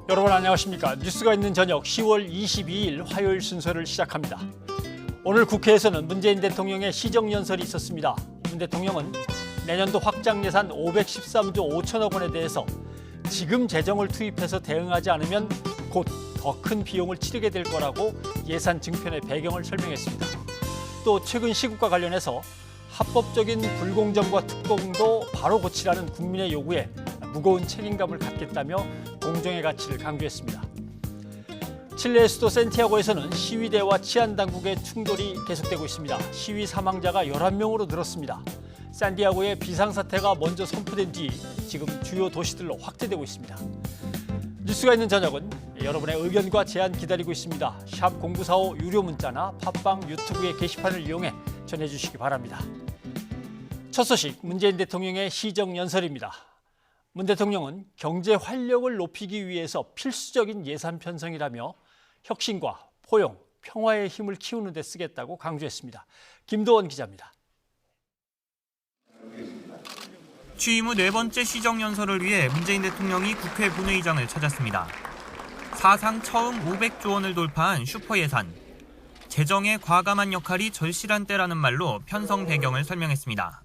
여러분 안녕하십니까? 뉴스가 있는 저녁 10월 22일 화요일 순서를 시작합니다. 오늘 국회에서는 문재인 대통령의 시정연설이 있었습니다. 문 대통령은 내년도 확장 예산 513조 5천억 원에 대해서 지금 재정을 투입해서 대응하지 않으면 곧 더 큰 비용을 치르게 될 거라고 예산 증편의 배경을 설명했습니다. 또 최근 시국과 관련해서 합법적인 불공정과 특공도 바로 고치라는 국민의 요구에 무거운 책임감을 갖겠다며 공정의 가치를 강조했습니다. 칠레 수도 센티아고에서는 시위대와 치안당국의 충돌이 계속되고 있습니다. 시위 사망자가 11명으로 늘었습니다. 산디아고의 비상사태가 먼저 선포된 뒤 지금 주요 도시들로 확대되고 있습니다. 뉴스가 있는 저녁은 여러분의 의견과 제안 기다리고 있습니다. 샵 0945 유료 문자나 팟빵 유튜브의 게시판을 이용해 전해주시기 바랍니다. 첫 소식, 문재인 대통령의 시정연설입니다. 문 대통령은 경제 활력을 높이기 위해서 필수적인 예산 편성이라며 혁신과 포용, 평화의 힘을 키우는 데 쓰겠다고 강조했습니다. 김도원 기자입니다. 취임 후 네 번째 시정연설을 위해 문재인 대통령이 국회 본회의장을 찾았습니다. 사상 처음 500조 원을 돌파한 슈퍼예산. 재정의 과감한 역할이 절실한 때라는 말로 편성 배경을 설명했습니다.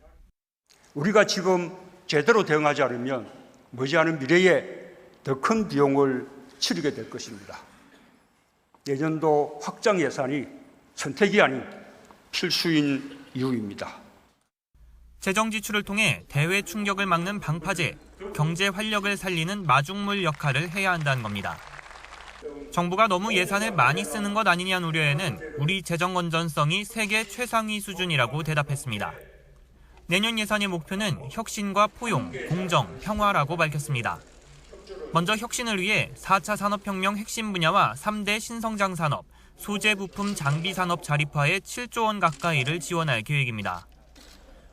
우리가 지금 제대로 대응하지 않으면 머지않은 미래에 더 큰 비용을 치르게 될 것입니다. 내년도 확장 예산이 선택이 아닌 필수인 이유입니다. 재정 지출을 통해 대외 충격을 막는 방파제, 경제 활력을 살리는 마중물 역할을 해야 한다는 겁니다. 정부가 너무 예산을 많이 쓰는 것 아니냐는 우려에는 우리 재정 건전성이 세계 최상위 수준이라고 대답했습니다. 내년 예산의 목표는 혁신과 포용, 공정, 평화라고 밝혔습니다. 먼저 혁신을 위해 4차 산업혁명 핵심 분야와 3대 신성장 산업, 소재 부품 장비 산업 자립화에 7조 원 가까이를 지원할 계획입니다.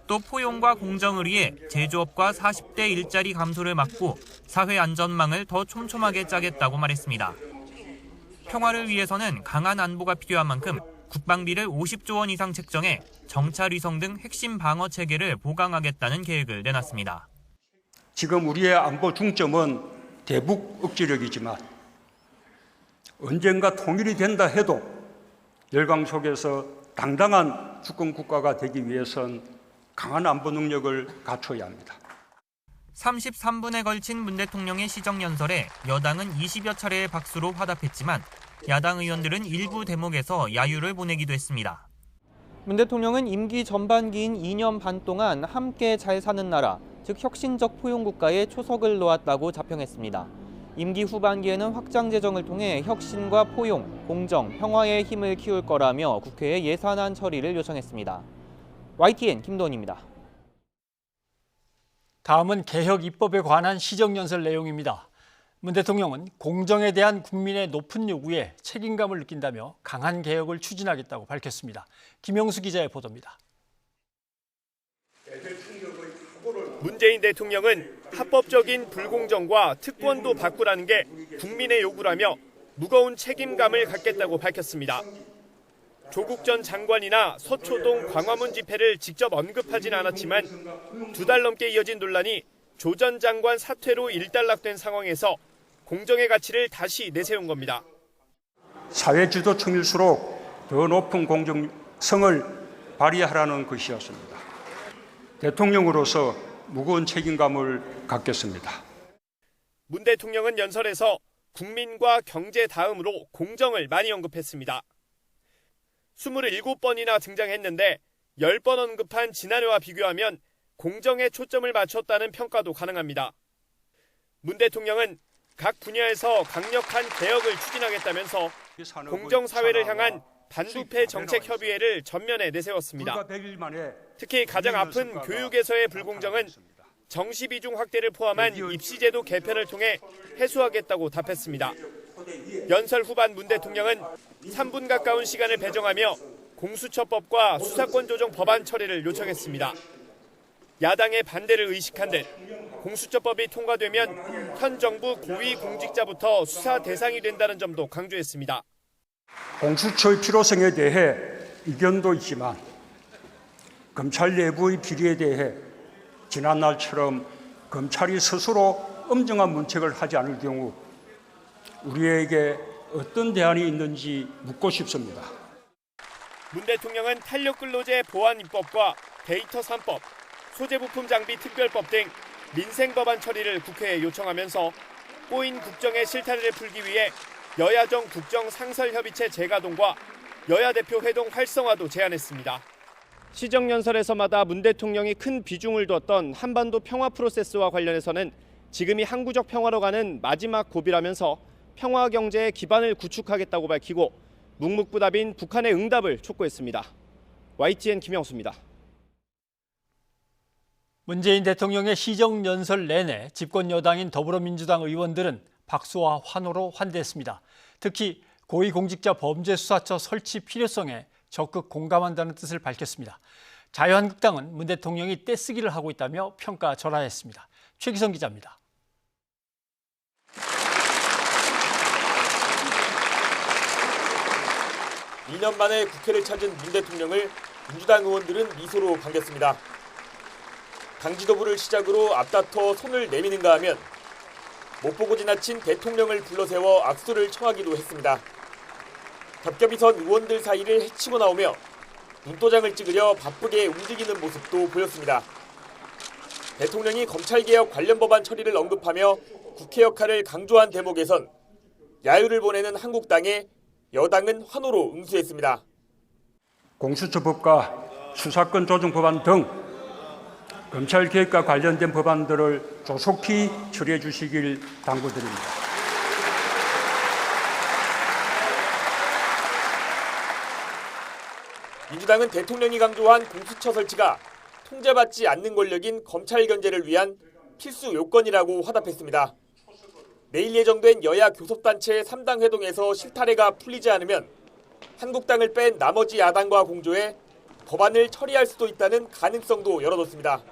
또 포용과 공정을 위해 제조업과 40대 일자리 감소를 막고 사회 안전망을 더 촘촘하게 짜겠다고 말했습니다. 평화를 위해서는 강한 안보가 필요한 만큼 국방비를 50조 원 이상 책정해 정찰 위성 등 핵심 방어 체계를 보강하겠다는 계획을 내놨습니다. 지금 우리의 안보 중점은 대북 억지력이지만 언젠가 통일이 된다 해도 열강 속에서 당당한 주권 국가가 되기 위해선 강한 안보 능력을 갖춰야 합니다. 33분에 걸친 문 대통령의 시정연설에 여당은 20여 차례의 박수로 화답했지만 야당 의원들은 일부 대목에서 야유를 보내기도 했습니다. 문 대통령은 임기 전반기인 2년 반 동안 함께 잘 사는 나라, 즉 혁신적 포용국가에 초석을 놓았다고 자평했습니다. 임기 후반기에는 확장 재정을 통해 혁신과 포용, 공정, 평화의 힘을 키울 거라며 국회에 예산안 처리를 요청했습니다. YTN 김도원입니다. 다음은 개혁 입법에 관한 시정연설 내용입니다. 문 대통령은 공정에 대한 국민의 높은 요구에 책임감을 느낀다며 강한 개혁을 추진하겠다고 밝혔습니다. 김영수 기자의 보도입니다. 문재인 대통령은 합법적인 불공정과 특권도 바꾸라는 게 국민의 요구라며 무거운 책임감을 갖겠다고 밝혔습니다. 조국 전 장관이나 서초동 광화문 집회를 직접 언급하진 않았지만 2달 넘게 이어진 논란이 조 전 장관 사퇴로 일단락된 상황에서 공정의 가치를 다시 내세운 겁니다. 사회주도 측일수록 더 높은 공정성을 발휘하라는 것이었습니다. 대통령으로서 무거운 책임감을 갖겠습니다. 문 대통령은 연설에서 국민과 경제 다음으로 공정을 많이 언급했습니다. 27번이나 등장했는데 10번 언급한 지난해와 비교하면 공정에 초점을 맞췄다는 평가도 가능합니다. 문 대통령은 각 분야에서 강력한 개혁을 추진하겠다면서 공정사회를 향한 반부패 정책협의회를 전면에 내세웠습니다. 특히 가장 아픈 교육에서의 불공정은 정시비중 확대를 포함한 입시제도 개편을 통해 해소하겠다고 답했습니다. 연설 후반 문 대통령은 3분 가까운 시간을 배정하며 공수처법과 수사권 조정 법안 처리를 요청했습니다. 야당의 반대를 의식한 듯 공수처법이 통과되면 현 정부 고위 공직자부터 수사 대상이 된다는 점도 강조했습니다. 공수처의 필요성에 대해 이견도 있지만 검찰 내부의 비리에 대해 지난날처럼 검찰이 스스로 엄정한 문책을 하지 않을 경우 우리에게 어떤 대안이 있는지 묻고 싶습니다. 문 대통령은 탄력근로제 보완 입법과 데이터 3법, 소재부품 장비 특별법 등 민생 법안 처리를 국회에 요청하면서 꼬인 국정의 실타래를 풀기 위해 여야정 국정 상설협의체 재가동과 여야 대표 회동 활성화도 제안했습니다. 시정연설에서마다 문 대통령이 큰 비중을 뒀던 한반도 평화 프로세스와 관련해서는 지금이 항구적 평화로 가는 마지막 고비라면서 평화 경제의 기반을 구축하겠다고 밝히고 묵묵부답인 북한의 응답을 촉구했습니다. YTN 김영수입니다. 문재인 대통령의 시정연설 내내 집권 여당인 더불어민주당 의원들은 박수와 환호로 환대했습니다. 특히 고위공직자 범죄수사처 설치 필요성에 적극 공감한다는 뜻을 밝혔습니다. 자유한국당은 문 대통령이 떼쓰기를 하고 있다며 평가절하했습니다. 최기성 기자입니다. 이 년 만에 국회를 찾은 문 대통령을 민주당 의원들은 미소로 반겼습니다. 당 지도부를 시작으로 앞다퉈 손을 내미는가 하면 못 보고 지나친 대통령을 불러세워 악수를 청하기도 했습니다. 겹겹이 선 의원들 사이를 헤치고 나오며 눈도장을 찍으려 바쁘게 움직이는 모습도 보였습니다. 대통령이 검찰개혁 관련 법안 처리를 언급하며 국회 역할을 강조한 대목에선 야유를 보내는 한국당에 여당은 환호로 응수했습니다. 공수처법과 수사권 조정 법안 등 검찰개혁과 관련된 법안들을 조속히 처리해 주시길 당부드립니다. 민주당은 대통령이 강조한 공수처 설치가 통제받지 않는 권력인 검찰 견제를 위한 필수 요건이라고 화답했습니다. 내일 예정된 여야 교섭단체 3당 회동에서 실타래가 풀리지 않으면 한국당을 뺀 나머지 야당과 공조해 법안을 처리할 수도 있다는 가능성도 열어뒀습니다.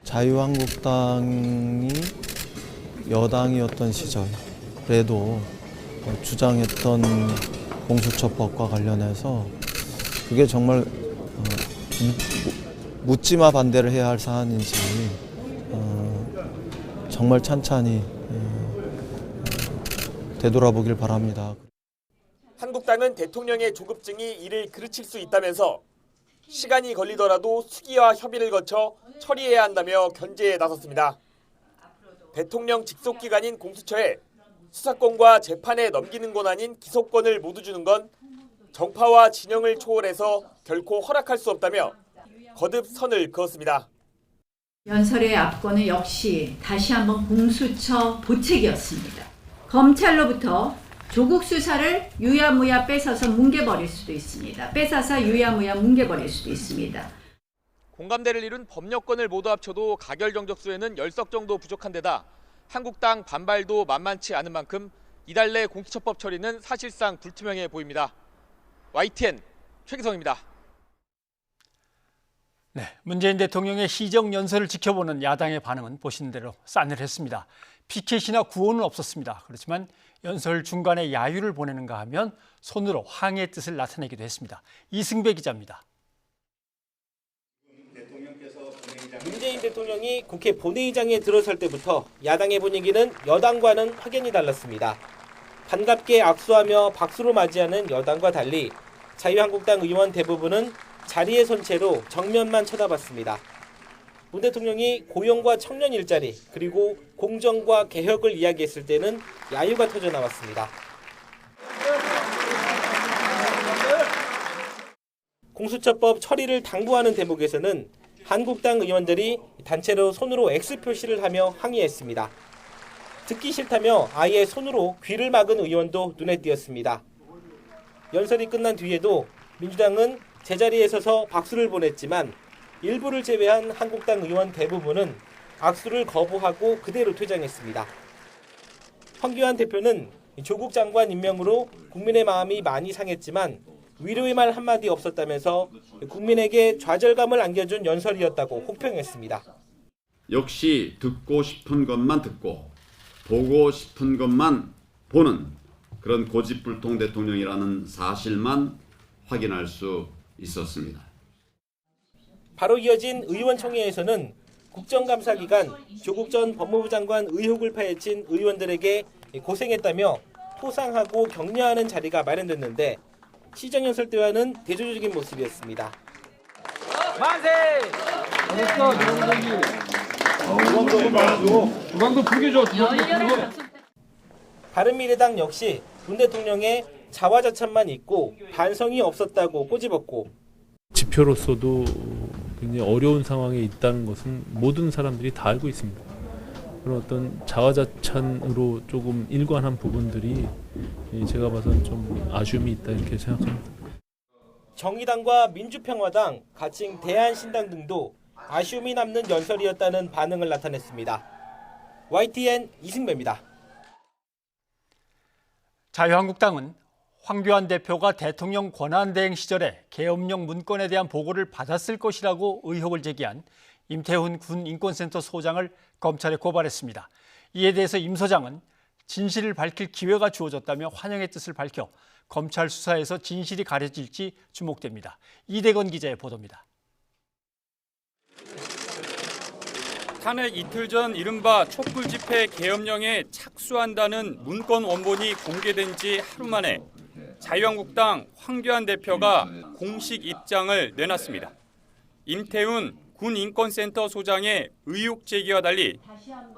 자유한국당이 여당이었던 시절에도 주장했던 공수처법과 관련해서 그게 정말 묻지마 반대를 해야 할 사안인지 정말 찬찬히 되돌아보길 바랍니다. 한국당은 대통령의 조급증이 이를 그르칠 수 있다면서 시간이 걸리더라도 수기와 협의를 거쳐 처리해야 한다며 견제에 나섰습니다. 대통령 직속 기관인 공수처에 수사권과 재판에 넘기는 권한인 기소권을 모두 주는 건 정파와 진영을 초월해서 결코 허락할 수 없다며 거듭 선을 그었습니다. 연설의 압권은 역시 다시 한번 공수처 보책이었습니다. 검찰로부터 조국 수사를 유야무야 뺏어서 뭉개버릴 수도 있습니다. 뺏어서 유야무야 뭉개버릴 수도 있습니다. 공감대를 이룬 법률권을 모두 합쳐도 가결 정적수에는 10석 정도 부족한 데다 한국당 반발도 만만치 않은 만큼 이달 내 공수처법 처리는 사실상 불투명해 보입니다. YTN 최기성입니다. 네, 문재인 대통령의 시정연설을 지켜보는 야당의 반응은 보시는 대로 싸늘했습니다. 피켓이나 구호는 없었습니다. 그렇지만 연설 중간에 야유를 보내는가 하면 손으로 항의의 뜻을 나타내기도 했습니다. 이승배 기자입니다. 문재인 대통령이 국회 본회의장에 들어설 때부터 야당의 분위기는 여당과는 확연히 달랐습니다. 반갑게 악수하며 박수로 맞이하는 여당과 달리 자유한국당 의원 대부분은 자리에 선 채로 정면만 쳐다봤습니다. 문 대통령이 고용과 청년 일자리 그리고 공정과 개혁을 이야기했을 때는 야유가 터져 나왔습니다. 공수처법 처리를 당부하는 대목에서는 한국당 의원들이 단체로 손으로 X 표시를 하며 항의했습니다. 듣기 싫다며 아예 손으로 귀를 막은 의원도 눈에 띄었습니다. 연설이 끝난 뒤에도 민주당은 제자리에 서서 박수를 보냈지만 일부를 제외한 한국당 의원 대부분은 악수를 거부하고 그대로 퇴장했습니다. 황교안 대표는 조국 장관 임명으로 국민의 마음이 많이 상했지만 위로의 말 한마디 없었다면서 국민에게 좌절감을 안겨준 연설이었다고 혹평했습니다. 역시 듣고 싶은 것만 듣고 보고 싶은 것만 보는 그런 고집불통 대통령이라는 사실만 확인할 수 있었습니다. 바로 이어진 의원총회에서는 국정감사 기간 조국 전 법무부 장관 의혹을 파헤친 의원들에게 고생했다며 토상하고 격려하는 자리가 마련됐는데 시정연설 때와는 대조적인 모습이었습니다. 바른미래당 역시 문 대통령의 자화자찬만 있고 반성이 없었다고 꼬집었고 지표로서도 굉장히 어려운 상황에 있다는 것은 모든 사람들이 다 알고 있습니다. 그런 어떤 자화자찬으로 조금 일관한 부분들이 제가 봐서는 좀 아쉬움이 있다 이렇게 생각합니다. 정의당과 민주평화당, 가칭 대한신당 등도 아쉬움이 남는 연설이었다는 반응을 나타냈습니다. YTN 이승배입니다. 자유한국당은 황교안 대표가 대통령 권한대행 시절에 계엄령 문건에 대한 보고를 받았을 것이라고 의혹을 제기한 임태훈 군 인권센터 소장을 검찰에 고발했습니다. 이에 대해서 임 소장은 진실을 밝힐 기회가 주어졌다며 환영의 뜻을 밝혀 검찰 수사에서 진실이 가려질지 주목됩니다. 이대건 기자의 보도입니다. 탄핵 이틀 전 이른바 촛불 집회 계엄령에 착수한다는 문건 원본이 공개된 지 하루 만에 자유한국당 황교안 대표가 공식 입장을 내놨습니다. 임태훈 군 인권센터 소장의 의혹 제기와 달리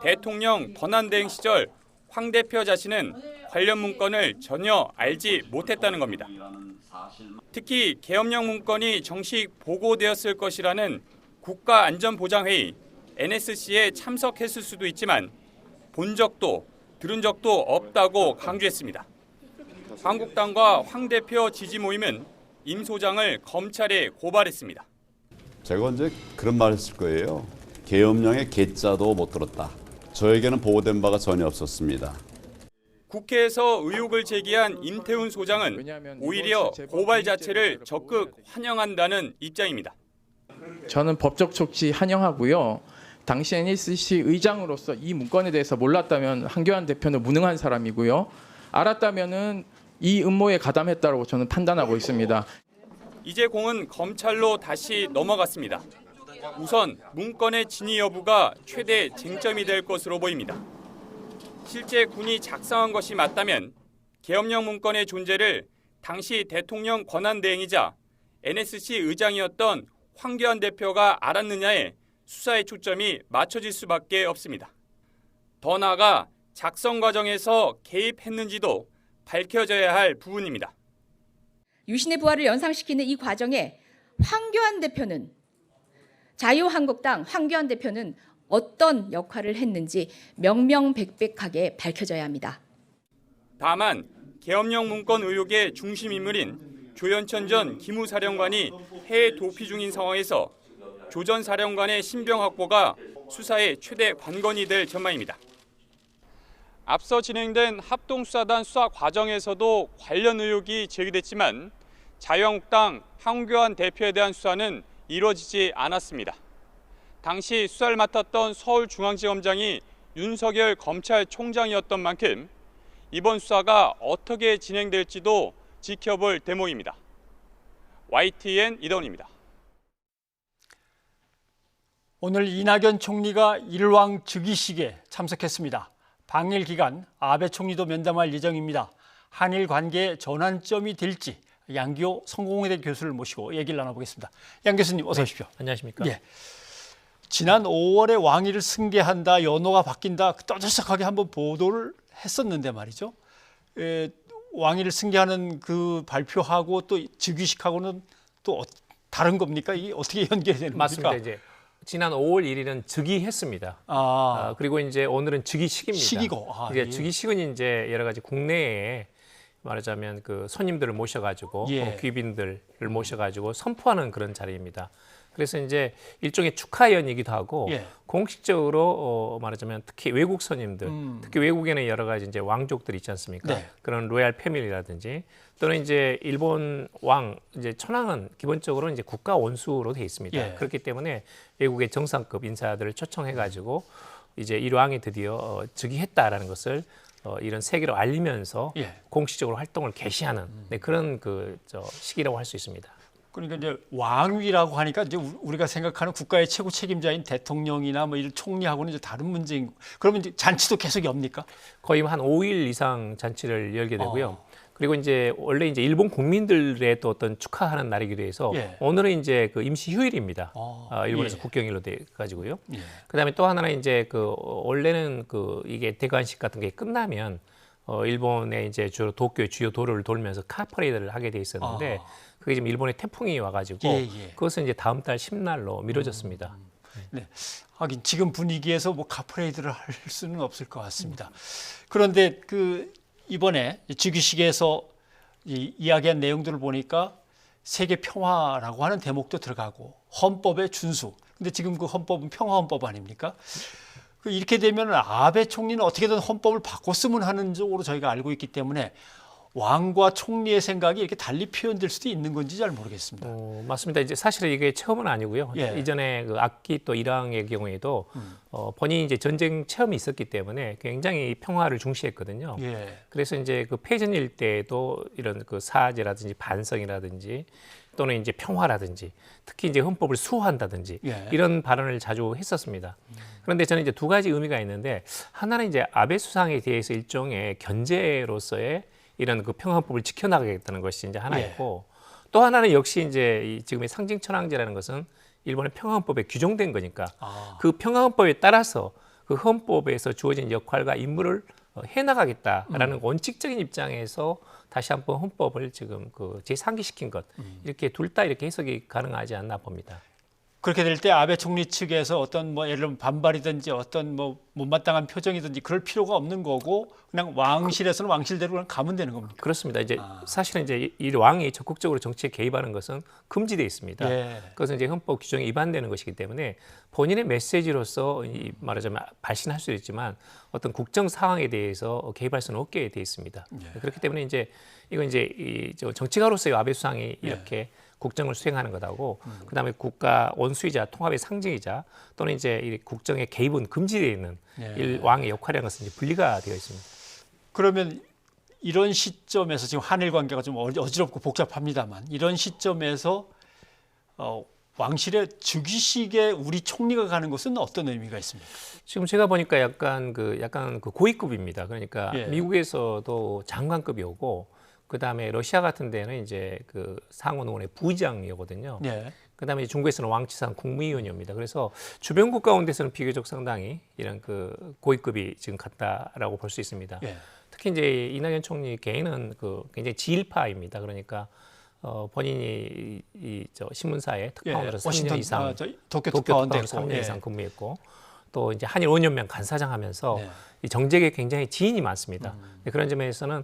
대통령 권한대행 시절 황 대표 자신은 관련 문건을 전혀 알지 못했다는 겁니다. 특히 계엄령 문건이 정식 보고되었을 것이라는 국가안전보장회의 NSC에 참석했을 수도 있지만 본 적도 들은 적도 없다고 강조했습니다. 한국당과 황 대표 지지 모임은 임 소장을 검찰에 고발했습니다. 제가 언제 그런 말 했을 거예요. 계엄령의 개자도 못 들었다. 저에게는 보고된 바가 전혀 없었습니다. 국회에서 의혹을 제기한 임태훈 소장은 오히려 고발 자체를 적극 환영한다는 입장입니다. 저는 법적 조치 환영하고요. 당시 NSC 의장으로서 이 문건에 대해서 몰랐다면 황교안 대표는 무능한 사람이고요. 알았다면은 이 음모에 가담했다고 저는 판단하고 있습니다. 이제 공은 검찰로 다시 넘어갔습니다. 우선 문건의 진위 여부가 최대 쟁점이 될 것으로 보입니다. 실제 군이 작성한 것이 맞다면 계엄령 문건의 존재를 당시 대통령 권한대행이자 NSC 의장이었던 황교안 대표가 알았느냐에 수사의 초점이 맞춰질 수밖에 없습니다. 더 나아가 작성 과정에서 개입했는지도 밝혀져야 할 부분입니다. 유신의 부활을 연상시키는 이 과정에 황교안 대표는 자유한국당 황교안 대표는 어떤 역할을 했는지 명명백백하게 밝혀져야 합니다. 다만 계엄령 문건 의혹의 중심 인물인 조현천 전 기무사령관이 해외 도피 중인 상황에서 조 전 사령관의 신병 확보가 수사의 최대 관건이 될 전망입니다. 앞서 진행된 합동수사단 수사 과정에서도 관련 의혹이 제기됐지만 자유한국당 황교안 대표에 대한 수사는 이루어지지 않았습니다. 당시 수사를 맡았던 서울중앙지검장이 윤석열 검찰총장이었던 만큼 이번 수사가 어떻게 진행될지도 지켜볼 대목입니다. YTN 이동훈입니다. 오늘 이낙연 총리가 일왕 즉위식에 참석했습니다. 방일 기간 아베 총리도 면담할 예정입니다. 한일 관계의 전환점이 될지 양기호 성공회대 교수를 모시고 얘기를 나눠보겠습니다. 양 교수님 어서 오십시오. 안녕하십니까. 예. 지난 5월에 왕위를 승계한다, 연호가 바뀐다 떠들썩하게 한번 보도를 했었는데 말이죠. 왕위를 승계하는 그 발표하고 또 즉위식하고는 또 다른 겁니까? 이게 어떻게 연결이 되는 겁니까? 맞습니다. 이제 지난 5월 1일은 즉위했습니다. 그리고 이제 오늘은 즉위식입니다. 식이고. 이제 즉위식은 이제 여러 가지 국내에 말하자면 그 손님들을 모셔가지고 귀빈들을 모셔가지고 선포하는 그런 자리입니다. 그래서 이제 일종의 축하연이기도 하고 공식적으로 말하자면 특히 외국 손님들, 특히 외국에는 여러 가지 이제 왕족들 있지 않습니까? 그런 로얄 패밀리라든지 또는 이제 일본 왕, 이제 천황은 기본적으로 이제 국가 원수로 돼 있습니다. 그렇기 때문에 외국의 정상급 인사들을 초청해가지고 이제 이 왕이 드디어 즉위했다라는 것을 이런 세계로 알리면서 공식적으로 활동을 개시하는 그런 시기라고 할 수 있습니다. 그러니까 이제 왕위라고 하니까 이제 우리가 생각하는 국가의 최고 책임자인 대통령이나 뭐 이런 총리하고는 이제 다른 문제인 거. 그러면 이제 잔치도 계속 엽니까? 거의 한 5일 이상 잔치를 열게 되고요. 그리고 이제 원래 이제 일본 국민들의 또 어떤 축하하는 날이기도 해서 예. 오늘은 이제 그 임시 휴일입니다. 일본에서 예. 국경일로 돼 가지고요. 예. 그다음에 또 하나는 이제 그 원래는 그 이게 대관식 같은 게 끝나면 일본의 이제 주로 도쿄의 주요 도로를 돌면서 카퍼레이드를 하게 돼 있었는데 그게 지금 일본에 태풍이 와가지고 그것은 이제 다음 달 10날로 미뤄졌습니다. 네. 하긴 지금 분위기에서 뭐 카퍼레이드를 할 수는 없을 것 같습니다. 그런데 그 이번에 즉위식에서 이야기한 내용들을 보니까 세계 평화라고 하는 대목도 들어가고 헌법의 준수. 근데 지금 그 헌법은 평화 헌법 아닙니까? 이렇게 되면 아베 총리는 어떻게든 헌법을 바꿨으면 하는 쪽으로 저희가 알고 있기 때문에 왕과 총리의 생각이 이렇게 달리 표현될 수도 있는 건지 잘 모르겠습니다. 맞습니다. 이제 사실은 이게 처음은 아니고요. 예. 이전에 그 아키토 일왕의 경우에도 본인이 이제 전쟁 체험이 있었기 때문에 굉장히 평화를 중시했거든요. 예. 그래서 이제 그 패전일 때도 이런 그 사죄라든지 반성이라든지 또는 이제 평화라든지 특히 이제 헌법을 수호한다든지 예. 이런 발언을 자주 했었습니다. 그런데 저는 이제 두 가지 의미가 있는데 하나는 이제 아베 수상에 대해서 일종의 견제로서의 이런 그 평화헌법을 지켜나가겠다는 것이 이제 하나 있고 또 하나는 역시 이제 이 지금의 상징천황제라는 것은 일본의 평화헌법에 규정된 거니까 그 평화헌법에 따라서 그 헌법에서 주어진 역할과 임무를 해나가겠다라는 원칙적인 입장에서 다시 한번 헌법을 지금 그 재상기시킨 것 이렇게 둘 다 이렇게 해석이 가능하지 않나 봅니다. 그렇게 될 때 아베 총리 측에서 어떤 뭐 예를 들면 반발이든지 어떤 뭐 못마땅한 표정이든지 그럴 필요가 없는 거고 그냥 왕실에서는 왕실대로 그냥 가면 되는 겁니까? 그렇습니다. 이제 사실은 이제 이 왕이 적극적으로 정치에 개입하는 것은 금지되어 있습니다. 예. 그것은 이제 헌법 규정에 위반되는 것이기 때문에 본인의 메시지로서 말하자면 발신할 수 있지만 어떤 국정 상황에 대해서 개입할 수는 없게 되어 있습니다. 예. 그렇기 때문에 이제 이건 이제 이 정치가로서의 아베 수상이 이렇게 국정을 수행하는 것하고 그다음에 국가 원수이자 통합의 상징이자 또는 이제 이 국정의 개입은 금지되어 있는 왕의 역할이라는 것은 이제 분리가 되어 있습니다. 그러면 이런 시점에서 지금 한일 관계가 좀 어지럽고 복잡합니다만 이런 시점에서 왕실의 즉위식에 우리 총리가 가는 것은 어떤 의미가 있습니까? 지금 제가 보니까 약간 그 고위급입니다. 그러니까 예. 미국에서도 장관급이 오고 그다음에 러시아 같은 데는 이제 그 상원의원의 부의장이거든요. 예. 그다음에 중국에서는 왕치상 국무위원입니다. 그래서 주변국 가운데서는 비교적 상당히 이런 그 고위급이 지금 갔다라고 볼 수 있습니다. 예. 특히 이제 이낙연 총리 개인은 그 굉장히 지일파입니다. 그러니까 본인이 저 신문사에 특파원으로 3년 이상 도쿄 특파원으로 3년 이상 근무했고 또 이제 한일 5년명 간사장 하면서 이 정책에 굉장히 지인이 많습니다. 그런 점에서는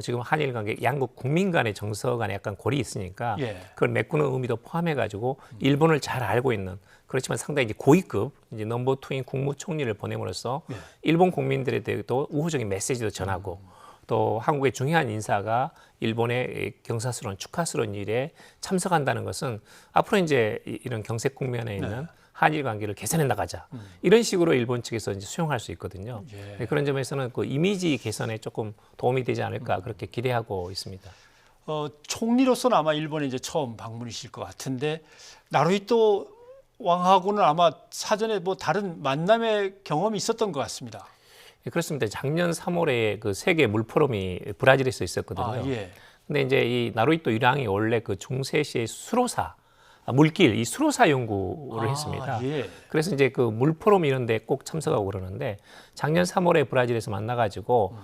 지금 한일 관계 양국 국민 간의 정서 간에 약간 골이 있으니까 그걸 메꾸는 의미도 포함해가지고 일본을 잘 알고 있는 그렇지만 상당히 이제 고위급 이제 넘버 2인 국무총리를 보냄으로써 일본 국민들에 대해도 우호적인 메시지도 전하고 또 한국의 중요한 인사가 일본의 경사스러운 축하스러운 일에 참석한다는 것은 앞으로 이제 이런 경색 국면에 있는 한일 관계를 개선해 나가자 이런 식으로 일본 측에서 이제 수용할 수 있거든요. 그런 점에서는 그 이미지 개선에 조금 도움이 되지 않을까 그렇게 기대하고 있습니다. 총리로서는 아마 일본에 이제 처음 방문이실 것 같은데 나루히토 왕하고는 아마 사전에 뭐 다른 만남의 경험이 있었던 것 같습니다. 그렇습니다. 작년 3월에 그 세계 물 포럼이 브라질에서 있었거든요. 근데 이제 이 나루히토 일왕이 원래 그 중세시의 수로사 물길 이 수로사 연구를 했습니다. 그래서 이제 그 물포럼 이런 데 꼭 참석하고 그러는데 작년 3월에 브라질에서 만나가지고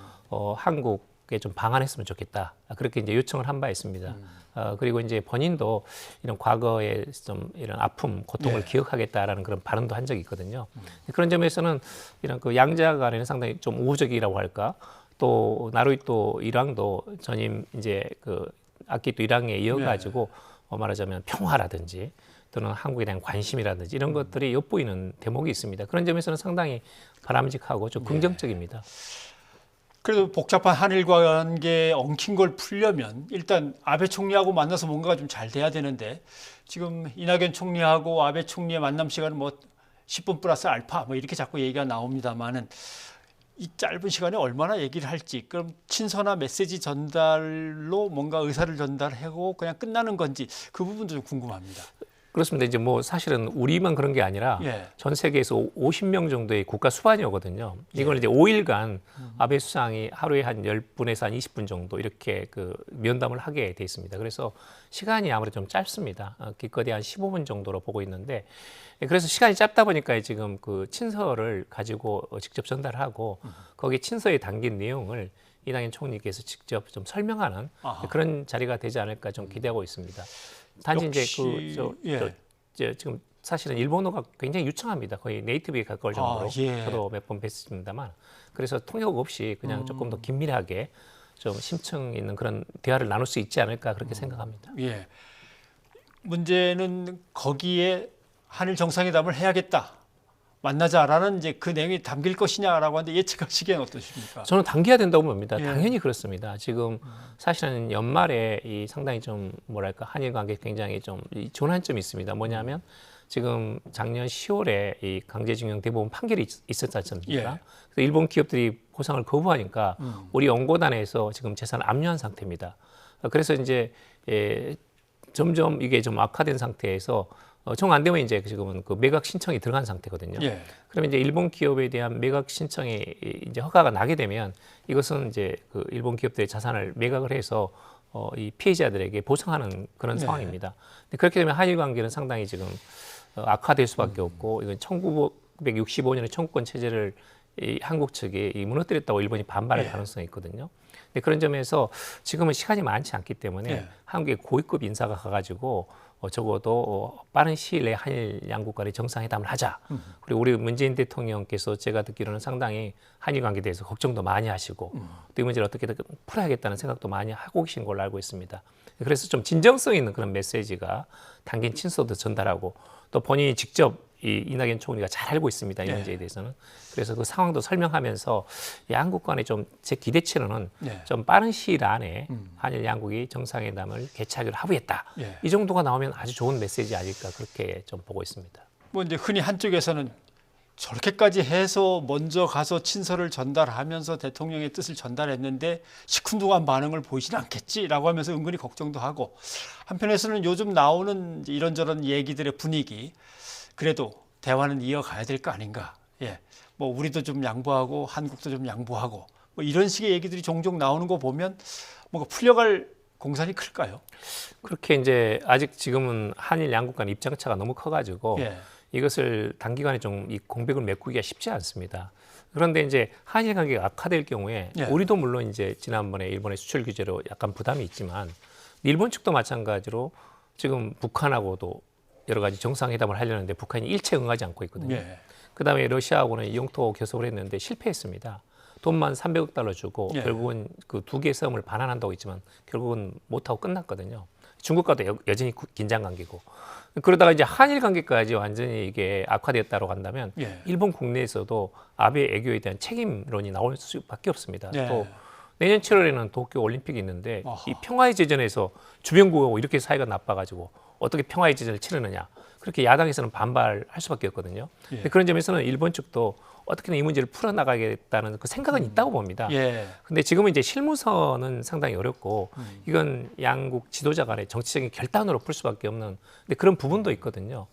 한국에 좀 방한했으면 좋겠다. 그렇게 이제 요청을 한 바 있습니다. 그리고 이제 본인도 이런 과거의 좀 이런 아픔, 고통을 기억하겠다라는 그런 발언도 한 적이 있거든요. 그런 점에서는 이런 그 양자 간에는 상당히 좀 우호적이라고 할까. 또 나루히토 일왕도 전임 이제 그 아키토 일왕에 이어가지고 말하자면 평화라든지 또는 한국에 대한 관심이라든지 이런 것들이 엿보이는 대목이 있습니다. 그런 점에서는 상당히 바람직하고 좀 긍정적입니다. 그래도 복잡한 한일 관계에 엉킨 걸 풀려면 일단 아베 총리하고 만나서 뭔가가 좀 잘 돼야 되는데 지금 이낙연 총리하고 아베 총리의 만남 시간은 뭐 10분 플러스 알파 뭐 이렇게 자꾸 얘기가 나옵니다만은 이 짧은 시간에 얼마나 얘기를 할지, 그럼 친서나 메시지 전달로 뭔가 의사를 전달하고 그냥 끝나는 건지 그 부분도 좀 궁금합니다. 그렇습니다. 이제 뭐 사실은 우리만 그런 게 아니라 전 세계에서 50명 정도의 국가 수반이거든요. 이걸 이제 5일간 아베 수상이 하루에 한 10분에서 한 20분 정도 이렇게 그 면담을 하게 돼 있습니다. 그래서 시간이 아무래도 좀 짧습니다. 기껏해 한 15분 정도로 보고 있는데, 그래서 시간이 짧다 보니까 지금 그 친서를 가지고 직접 전달하고 거기 친서에 담긴 내용을 이낙연 총리께서 직접 좀 설명하는 그런 자리가 되지 않을까 좀 기대하고 있습니다. 단지 이제 지금 사실은 일본어가 굉장히 유창합니다. 거의 네이티브에 가까울 정도로 저도 몇 번 뵀습니다만, 그래서 통역 없이 그냥 조금 더 긴밀하게 좀 심층 있는 그런 대화를 나눌 수 있지 않을까 그렇게 생각합니다. 문제는 거기에 한일 정상회담을 해야겠다, 만나자라는 이제 그 내용이 담길 것이냐라고 하는데 예측하시기엔 어떠십니까? 저는 당겨야 된다고 봅니다. 당연히 그렇습니다. 지금 사실은 연말에 이 상당히 좀 뭐랄까 한일 관계 굉장히 좀 좋은 점이 있습니다. 뭐냐면 지금 작년 10월에 이 강제징용 대법원 판결이 있었지 않습니까? 그래서 일본 기업들이 보상을 거부하니까 우리 원고단에서 지금 재산을 압류한 상태입니다. 그래서 이제 점점 이게 좀 악화된 상태에서 정 안 되면 이제 지금은 그 매각 신청이 들어간 상태거든요. 그러면 이제 일본 기업에 대한 매각 신청이 이제 허가가 나게 되면 이것은 이제 그 일본 기업들의 자산을 매각을 해서 이 피해자들에게 보상하는 그런 상황입니다. 근데 그렇게 되면 한일 관계는 상당히 지금 악화될 수밖에 없고, 이건 1965년에 청구권 체제를 이 한국 측이 무너뜨렸다고 일본이 반발할 가능성이 있거든요. 근데 그런 점에서 지금은 시간이 많지 않기 때문에 한국의 고위급 인사가 가가지고 적어도 빠른 시일 내에 한일 양국 간의 정상회담을 하자. 그리고 우리 문재인 대통령께서 제가 듣기로는 상당히 한일 관계에 대해서 걱정도 많이 하시고 또 이 문제를 어떻게든 풀어야겠다는 생각도 많이 하고 계신 걸로 알고 있습니다. 그래서 좀 진정성 있는 그런 메시지가 담긴 친서도 전달하고, 또 본인이 직접 이낙연 총리가 잘 알고 있습니다. 이 문제에 대해서는. 그래서 그 상황도 설명하면서 양국 간에 좀 제 기대치로는 좀 빠른 시일 안에 한일 양국이 정상회담을 개최하기로 합의했다. 이 정도가 나오면 아주 좋은 메시지 아닐까 그렇게 좀 보고 있습니다. 뭐 이제 흔히 한쪽에서는 저렇게까지 해서 먼저 가서 친서를 전달하면서 대통령의 뜻을 전달했는데 시큰둥한 반응을 보이진 않겠지라고 하면서 은근히 걱정도 하고, 한편에서는 요즘 나오는 이런저런 얘기들의 분위기, 그래도 대화는 이어가야 될 거 아닌가. 뭐 우리도 좀 양보하고 한국도 좀 양보하고 뭐 이런 식의 얘기들이 종종 나오는 거 보면 뭔가 풀려갈 공산이 클까요? 그렇게 이제 아직 지금은 한일 양국 간 입장차가 너무 커가지고 이것을 단기간에 좀 이 공백을 메꾸기가 쉽지 않습니다. 그런데 이제 한일 관계가 악화될 경우에 우리도 물론 이제 지난번에 일본의 수출 규제로 약간 부담이 있지만 일본 측도 마찬가지로 지금 북한하고도 여러 가지 정상회담을 하려는데 북한이 일체 응하지 않고 있거든요. 그다음에 러시아하고는 영토 교섭을 했는데 실패했습니다. 돈만 300억 달러 주고 결국은 그 두 개의 싸움을 반환한다고 했지만 결국은 못하고 끝났거든요. 중국과도 여전히 긴장 관계고, 그러다가 이제 한일 관계까지 완전히 이게 악화됐다고 한다면 일본 국내에서도 아베 애교에 대한 책임론이 나올 수밖에 없습니다. 또 내년 7월에는 도쿄 올림픽이 있는데 이 평화의 제전에서 주변국하고 이렇게 사이가 나빠가지고 어떻게 평화의 제전을 치르느냐, 그렇게 야당에서는 반발할 수밖에 없거든요. 그런 점에서는 일본 측도 어떻게든 이 문제를 풀어나가겠다는 그 생각은 있다고 봅니다. 근데 지금은 이제 실무선은 상당히 어렵고 이건 양국 지도자 간의 정치적인 결단으로 풀 수밖에 없는 근데 그런 부분도 있거든요.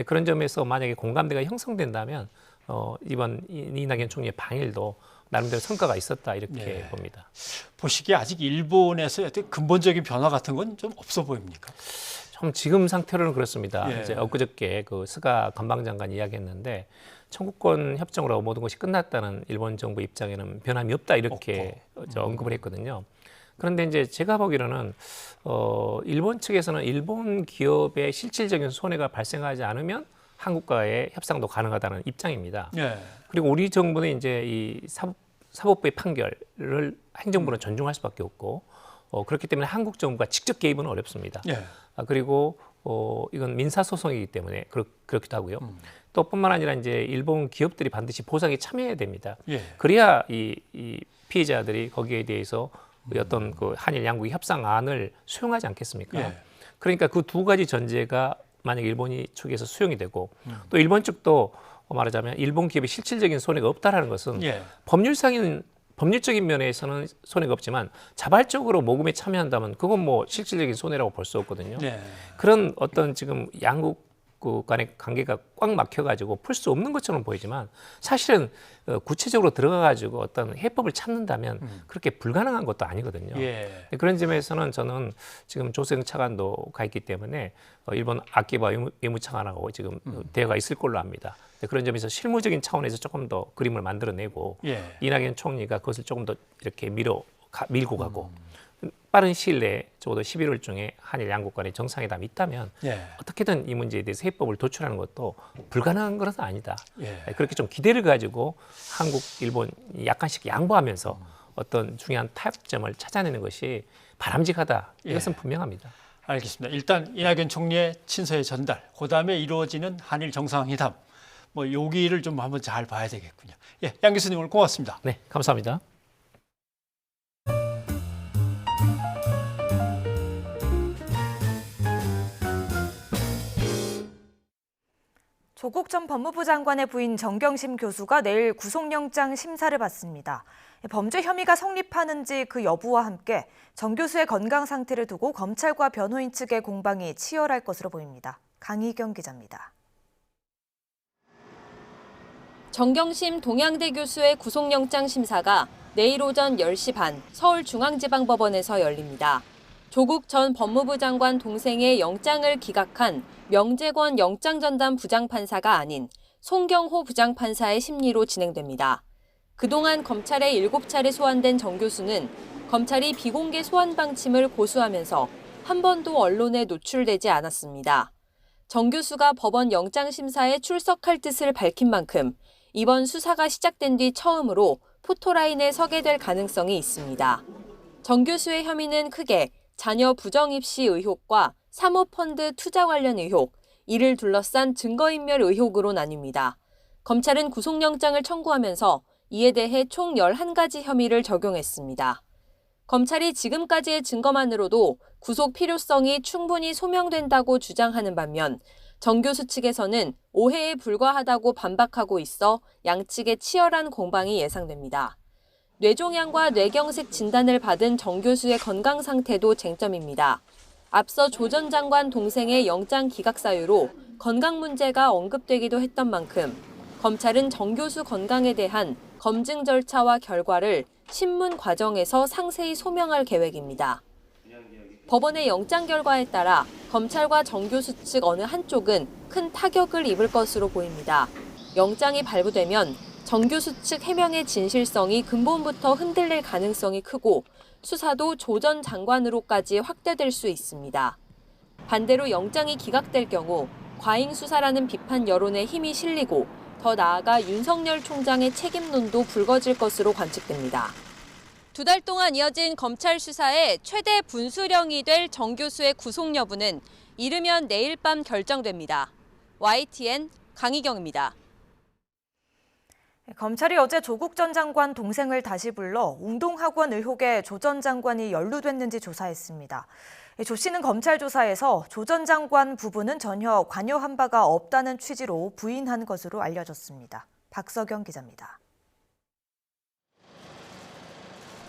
그런 점에서 만약에 공감대가 형성된다면 이번 이낙연 총리의 방일도 나름대로 성과가 있었다 이렇게 봅니다. 보시기에 아직 일본에서 어떤 근본적인 변화 같은 건 좀 없어 보입니까? 좀 지금 상태로는 그렇습니다. 이제 엊그저께 그 스가 관방장관 이야기했는데 청구권 협정으로 모든 것이 끝났다는 일본 정부 입장에는 변함이 없다 이렇게 언급을 했거든요. 그런데 이제 제가 보기로는 일본 측에서는 일본 기업의 실질적인 손해가 발생하지 않으면 한국과의 협상도 가능하다는 입장입니다. 그리고 우리 정부는 이제 이 사법부의 판결을 행정부는 존중할 수밖에 없고 그렇기 때문에 한국 정부가 직접 개입은 어렵습니다. 그리고 이건 민사소송이기 때문에 그렇기도 하고요. 또 뿐만 아니라 이제 일본 기업들이 반드시 보상에 참여해야 됩니다. 그래야 이 피해자들이 거기에 대해서 어떤 그 한일 양국의 협상안을 수용하지 않겠습니까? 그러니까 그 두 가지 전제가 만약 일본이 측에서 수용이 되고 또 일본 측도 말하자면 일본 기업이 실질적인 손해가 없다라는 것은 예. 법률적인 면에서는 손해가 없지만 자발적으로 모금에 참여한다면 그건 뭐 실질적인 손해라고 볼 수 없거든요. 네. 그런 어떤 지금 양국 간의 관계가 꽉 막혀가지고 풀 수 없는 것처럼 보이지만 사실은 구체적으로 들어가가지고 어떤 해법을 찾는다면 그렇게 불가능한 것도 아니거든요. 예. 그런 점에서는 저는 지금 조성 차관도 가 있기 때문에 일본 아키바 외무차관하고 지금 대화가 있을 걸로 압니다. 그런 점에서 실무적인 차원에서 조금 더 그림을 만들어내고 예. 이낙연 총리가 그것을 조금 더 이렇게 밀고 가고 빠른 시일 내에 적어도 11월 중에 한일 양국 간의 정상회담이 있다면 예. 어떻게든 이 문제에 대해서 해법을 도출하는 것도 불가능한 것은 아니다. 예. 그렇게 좀 기대를 가지고 한국, 일본 약간씩 양보하면서 어떤 중요한 타협점을 찾아내는 것이 바람직하다. 이것은 예. 분명합니다. 알겠습니다. 일단 이낙연 총리의 친서의 전달, 그다음에 이루어지는 한일 정상회담, 뭐 여기를 좀 한번 잘 봐야 되겠군요. 예, 양 교수님 오늘 고맙습니다. 네, 감사합니다. 조국 전 법무부 장관의 부인 정경심 교수가 내일 구속영장 심사를 받습니다. 범죄 혐의가 성립하는지 그 여부와 함께 정 교수의 건강 상태를 두고 검찰과 변호인 측의 공방이 치열할 것으로 보입니다. 강희경 기자입니다. 정경심 동양대 교수의 구속영장 심사가 내일 오전 10시 반 서울중앙지방법원에서 열립니다. 조국 전 법무부 장관 동생의 영장을 기각한 명재권 영장전담 부장판사가 아닌 송경호 부장판사의 심리로 진행됩니다. 그동안 검찰에 7차례 소환된 정 교수는 검찰이 비공개 소환 방침을 고수하면서 한 번도 언론에 노출되지 않았습니다. 정 교수가 법원 영장심사에 출석할 뜻을 밝힌 만큼 이번 수사가 시작된 뒤 처음으로 포토라인에 서게 될 가능성이 있습니다. 정 교수의 혐의는 크게 자녀 부정입시 의혹과 사모펀드 투자 관련 의혹, 이를 둘러싼 증거인멸 의혹으로 나뉩니다. 검찰은 구속영장을 청구하면서 이에 대해 총 11가지 혐의를 적용했습니다. 검찰이 지금까지의 증거만으로도 구속 필요성이 충분히 소명된다고 주장하는 반면 정 교수 측에서는 오해에 불과하다고 반박하고 있어 양측의 치열한 공방이 예상됩니다. 뇌종양과 뇌경색 진단을 받은 정 교수의 건강 상태도 쟁점입니다. 앞서 조 전 장관 동생의 영장 기각 사유로 건강 문제가 언급되기도 했던 만큼 검찰은 정 교수 건강에 대한 검증 절차와 결과를 신문 과정에서 상세히 소명할 계획입니다. 법원의 영장 결과에 따라 검찰과 정 교수 측 어느 한쪽은 큰 타격을 입을 것으로 보입니다. 영장이 발부되면 정 교수 측 해명의 진실성이 근본부터 흔들릴 가능성이 크고 수사도 조 전 장관으로까지 확대될 수 있습니다. 반대로 영장이 기각될 경우 과잉 수사라는 비판 여론에 힘이 실리고 더 나아가 윤석열 총장의 책임론도 불거질 것으로 관측됩니다. 2달 동안 이어진 검찰 수사의 최대 분수령이 될 정 교수의 구속 여부는 이르면 내일 밤 결정됩니다. YTN 강희경입니다. 검찰이 어제 조국 전 장관 동생을 다시 불러 운동학원 의혹에 조 전 장관이 연루됐는지 조사했습니다. 조 씨는 검찰 조사에서 조 전 장관 부부는 전혀 관여한 바가 없다는 취지로 부인한 것으로 알려졌습니다. 박서경 기자입니다.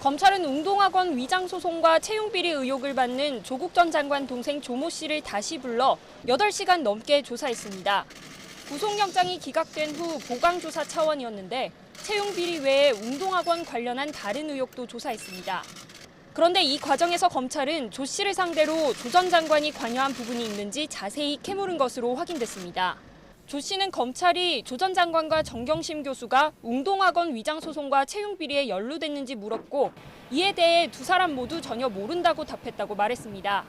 검찰은 운동학원 위장 소송과 채용비리 의혹을 받는 조국 전 장관 동생 조모 씨를 다시 불러 8시간 넘게 조사했습니다. 구속영장이 기각된 후 보강조사 차원이었는데 채용비리 외에 운동학원 관련한 다른 의혹도 조사했습니다. 그런데 이 과정에서 검찰은 조 씨를 상대로 조 전 장관이 관여한 부분이 있는지 자세히 캐물은 것으로 확인됐습니다. 조 씨는 검찰이 조 전 장관과 정경심 교수가 운동학원 위장 소송과 채용비리에 연루됐는지 물었고 이에 대해 두 사람 모두 전혀 모른다고 답했다고 말했습니다.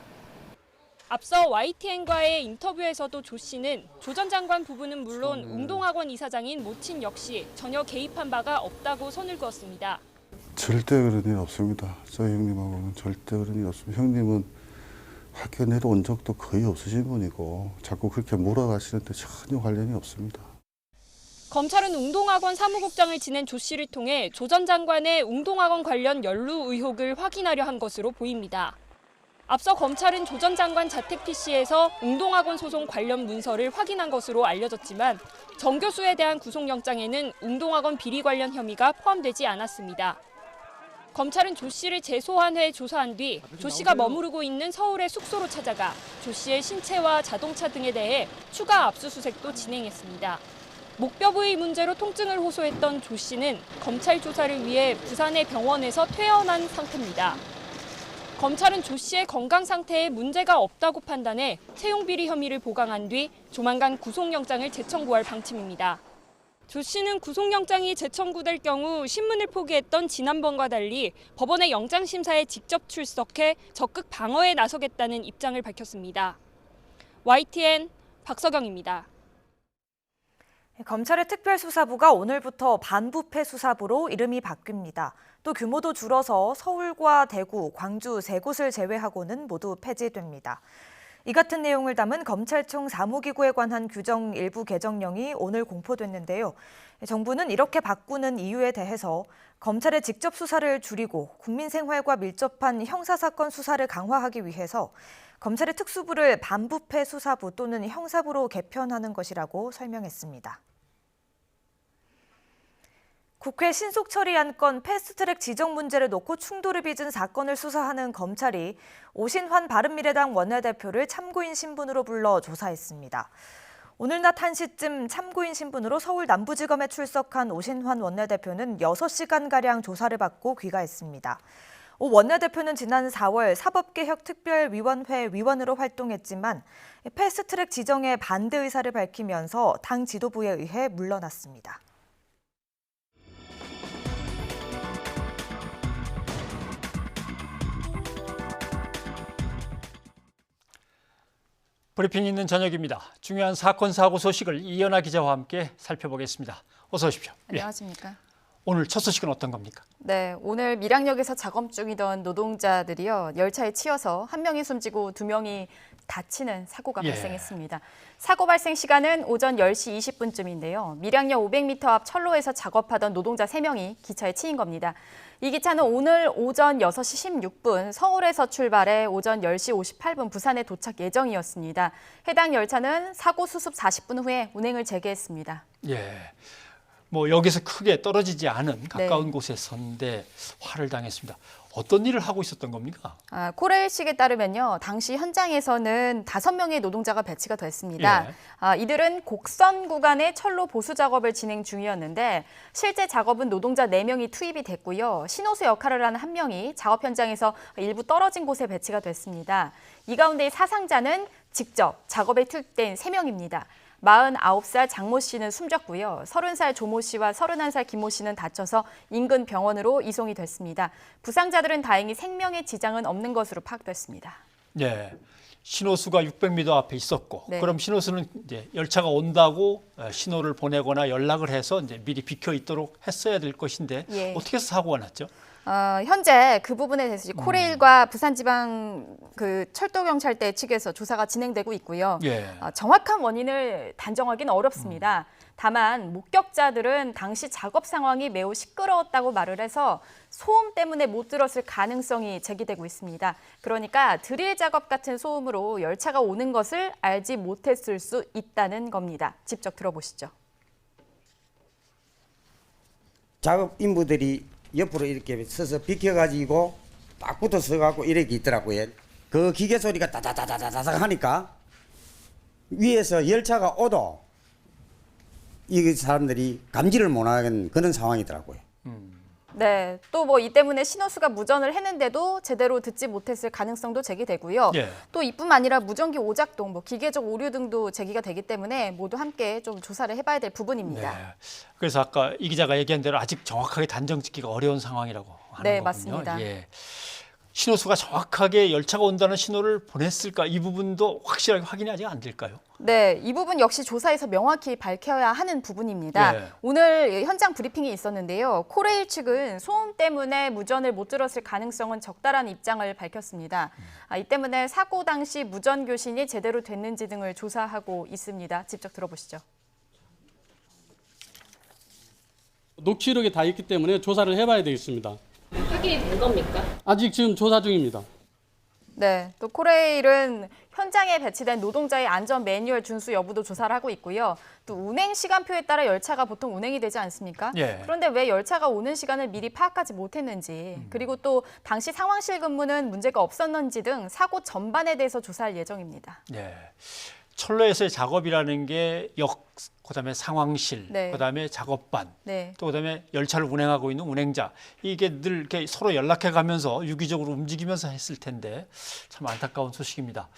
앞서 YTN과의 인터뷰에서도 조 씨는 조 전 장관 부부는 물론 운동학원 이사장인 모친 역시 전혀 개입한 바가 없다고 선을 그었습니다. 절대 그런 일 없습니다. 저희 형님하고는 절대 그런 일 없습니다. 형님은 학교 내려온 적도 거의 없으신 분이고 자꾸 그렇게 몰아가시는데 전혀 관련이 없습니다. 검찰은 운동학원 사무국장을 지낸 조 씨를 통해 조 전 장관의 운동학원 관련 연루 의혹을 확인하려 한 것으로 보입니다. 앞서 검찰은 조 전 장관 자택 PC에서 웅동학원 소송 관련 문서를 확인한 것으로 알려졌지만 정 교수에 대한 구속영장에는 웅동학원 비리 관련 혐의가 포함되지 않았습니다. 검찰은 조 씨를 재소환해 조사한 뒤 조 씨가 머무르고 있는 서울의 숙소로 찾아가 조 씨의 신체와 자동차 등에 대해 추가 압수수색도 진행했습니다. 목뼈 부위 문제로 통증을 호소했던 조 씨는 검찰 조사를 위해 부산의 병원에서 퇴원한 상태입니다. 검찰은 조 씨의 건강 상태에 문제가 없다고 판단해 채용비리 혐의를 보강한 뒤 조만간 구속영장을 재청구할 방침입니다. 조 씨는 구속영장이 재청구될 경우 신문을 포기했던 지난번과 달리 법원의 영장심사에 직접 출석해 적극 방어에 나서겠다는 입장을 밝혔습니다. YTN 박서경입니다. 검찰의 특별수사부가 오늘부터 반부패 수사부로 이름이 바뀝니다. 또 규모도 줄어서 서울과 대구, 광주 3곳을 제외하고는 모두 폐지됩니다. 이 같은 내용을 담은 검찰청 사무기구에 관한 규정 일부 개정령이 오늘 공포됐는데요. 정부는 이렇게 바꾸는 이유에 대해서 검찰의 직접 수사를 줄이고 국민 생활과 밀접한 형사사건 수사를 강화하기 위해서 검찰의 특수부를 반부패 수사부 또는 형사부로 개편하는 것이라고 설명했습니다. 국회 신속 처리안 건 패스트트랙 지정 문제를 놓고 충돌을 빚은 사건을 수사하는 검찰이 오신환 바른미래당 원내대표를 참고인 신분으로 불러 조사했습니다. 오늘 낮 1시쯤 참고인 신분으로 서울 남부지검에 출석한 오신환 원내대표는 6시간가량 조사를 받고 귀가했습니다. 오 원내대표는 지난 4월 사법개혁특별위원회 위원으로 활동했지만 패스트트랙 지정에 반대 의사를 밝히면서 당 지도부에 의해 물러났습니다. 브리핑 있는 저녁입니다. 중요한 사건 사고 소식을 이연아 기자와 함께 살펴보겠습니다. 어서 오십시오. 안녕하십니까? 오늘 첫 소식은 어떤 겁니까? 네, 오늘 밀양역에서 작업 중이던 노동자들이요. 열차에 치여서 한 명이 숨지고 2명이 다치는 사고가 발생했습니다. 사고 발생 시간은 오전 10시 20분쯤인데요. 밀양역 500m 앞 철로에서 작업하던 노동자 3명이 기차에 치인 겁니다. 이 기차는 오늘 오전 6시 16분 서울에서 출발해 오전 10시 58분 부산에 도착 예정이었습니다. 해당 열차는 사고 수습 40분 후에 운행을 재개했습니다. 뭐 여기서 크게 떨어지지 않은 가까운 곳에 섰는데 화를 당했습니다. 어떤 일을 하고 있었던 겁니까? 코레일식에 따르면요. 당시 현장에서는 5명의 노동자가 배치가 됐습니다. 이들은 곡선 구간의 철로 보수 작업을 진행 중이었는데 실제 작업은 노동자 4명이 투입이 됐고요. 신호수 역할을 하는 1명이 작업 현장에서 일부 떨어진 곳에 배치가 됐습니다. 이 가운데 사상자는 직접 작업에 투입된 3명입니다. 49살 장모 씨는 숨졌고요. 30살 조모 씨와 31살 김모 씨는 다쳐서 인근 병원으로 이송이 됐습니다. 부상자들은 다행히 생명의 지장은 없는 것으로 파악됐습니다. 신호수가 600m 앞에 있었고, 그럼 신호수는 이제 열차가 온다고 신호를 보내거나 연락을 해서 이제 미리 비켜 있도록 했어야 될 것인데 어떻게 해서 사고가 났죠? 현재 그 부분에 대해서 코레일과 부산지방 철도경찰대 측에서 조사가 진행되고 있고요. 정확한 원인을 단정하기는 어렵습니다. 다만 목격자들은 당시 작업 상황이 매우 시끄러웠다고 말을 해서 소음 때문에 못 들었을 가능성이 제기되고 있습니다. 그러니까 드릴 작업 같은 소음으로 열차가 오는 것을 알지 못했을 수 있다는 겁니다. 직접 들어보시죠. 작업 인부들이 옆으로 이렇게 서서 비켜가지고 딱 붙어 서갖고 이렇게 있더라고요. 그 기계 소리가 따다다다다닥 하니까 위에서 열차가 오도 이 사람들이 감지를 못하는 그런 상황이더라고요. 네, 또 뭐 이 때문에 신호수가 무전을 했는데도 제대로 듣지 못했을 가능성도 제기되고요. 또 이뿐만 아니라 무전기 오작동, 뭐 기계적 오류 등도 제기가 되기 때문에 모두 함께 좀 조사를 해봐야 될 부분입니다. 그래서 아까 이 기자가 얘기한 대로 아직 정확하게 단정짓기가 어려운 상황이라고 하는 거군요. 맞습니다. 신호수가 정확하게 열차가 온다는 신호를 보냈을까? 이 부분도 확실하게 확인이 아직 안 될까요? 네, 이 부분 역시 조사에서 명확히 밝혀야 하는 부분입니다. 오늘 현장 브리핑이 있었는데요. 코레일 측은 소음 때문에 무전을 못 들었을 가능성은 적다라는 입장을 밝혔습니다. 이 때문에 사고 당시 무전 교신이 제대로 됐는지 등을 조사하고 있습니다. 직접 들어보시죠. 녹취록이 다 있기 때문에 조사를 해봐야 되겠습니다. 확인이 된 겁니까? 아직 지금 조사 중입니다. 네, 또 코레일은 현장에 배치된 노동자의 안전 매뉴얼 준수 여부도 조사를 하고 있고요. 또 운행 시간표에 따라 열차가 보통 운행이 되지 않습니까? 예. 그런데 왜 열차가 오는 시간을 미리 파악하지 못했는지, 그리고 또 당시 상황실 근무는 문제가 없었는지 등 사고 전반에 대해서 조사할 예정입니다. 네. 철로에서의 작업이라는 게 그다음에 상황실, 네. 그다음에 작업반, 네. 또 그다음에 열차를 운행하고 있는 운행자, 이게 늘 이렇게 서로 연락해가면서 유기적으로 움직이면서 했을 텐데 참 안타까운 소식입니다.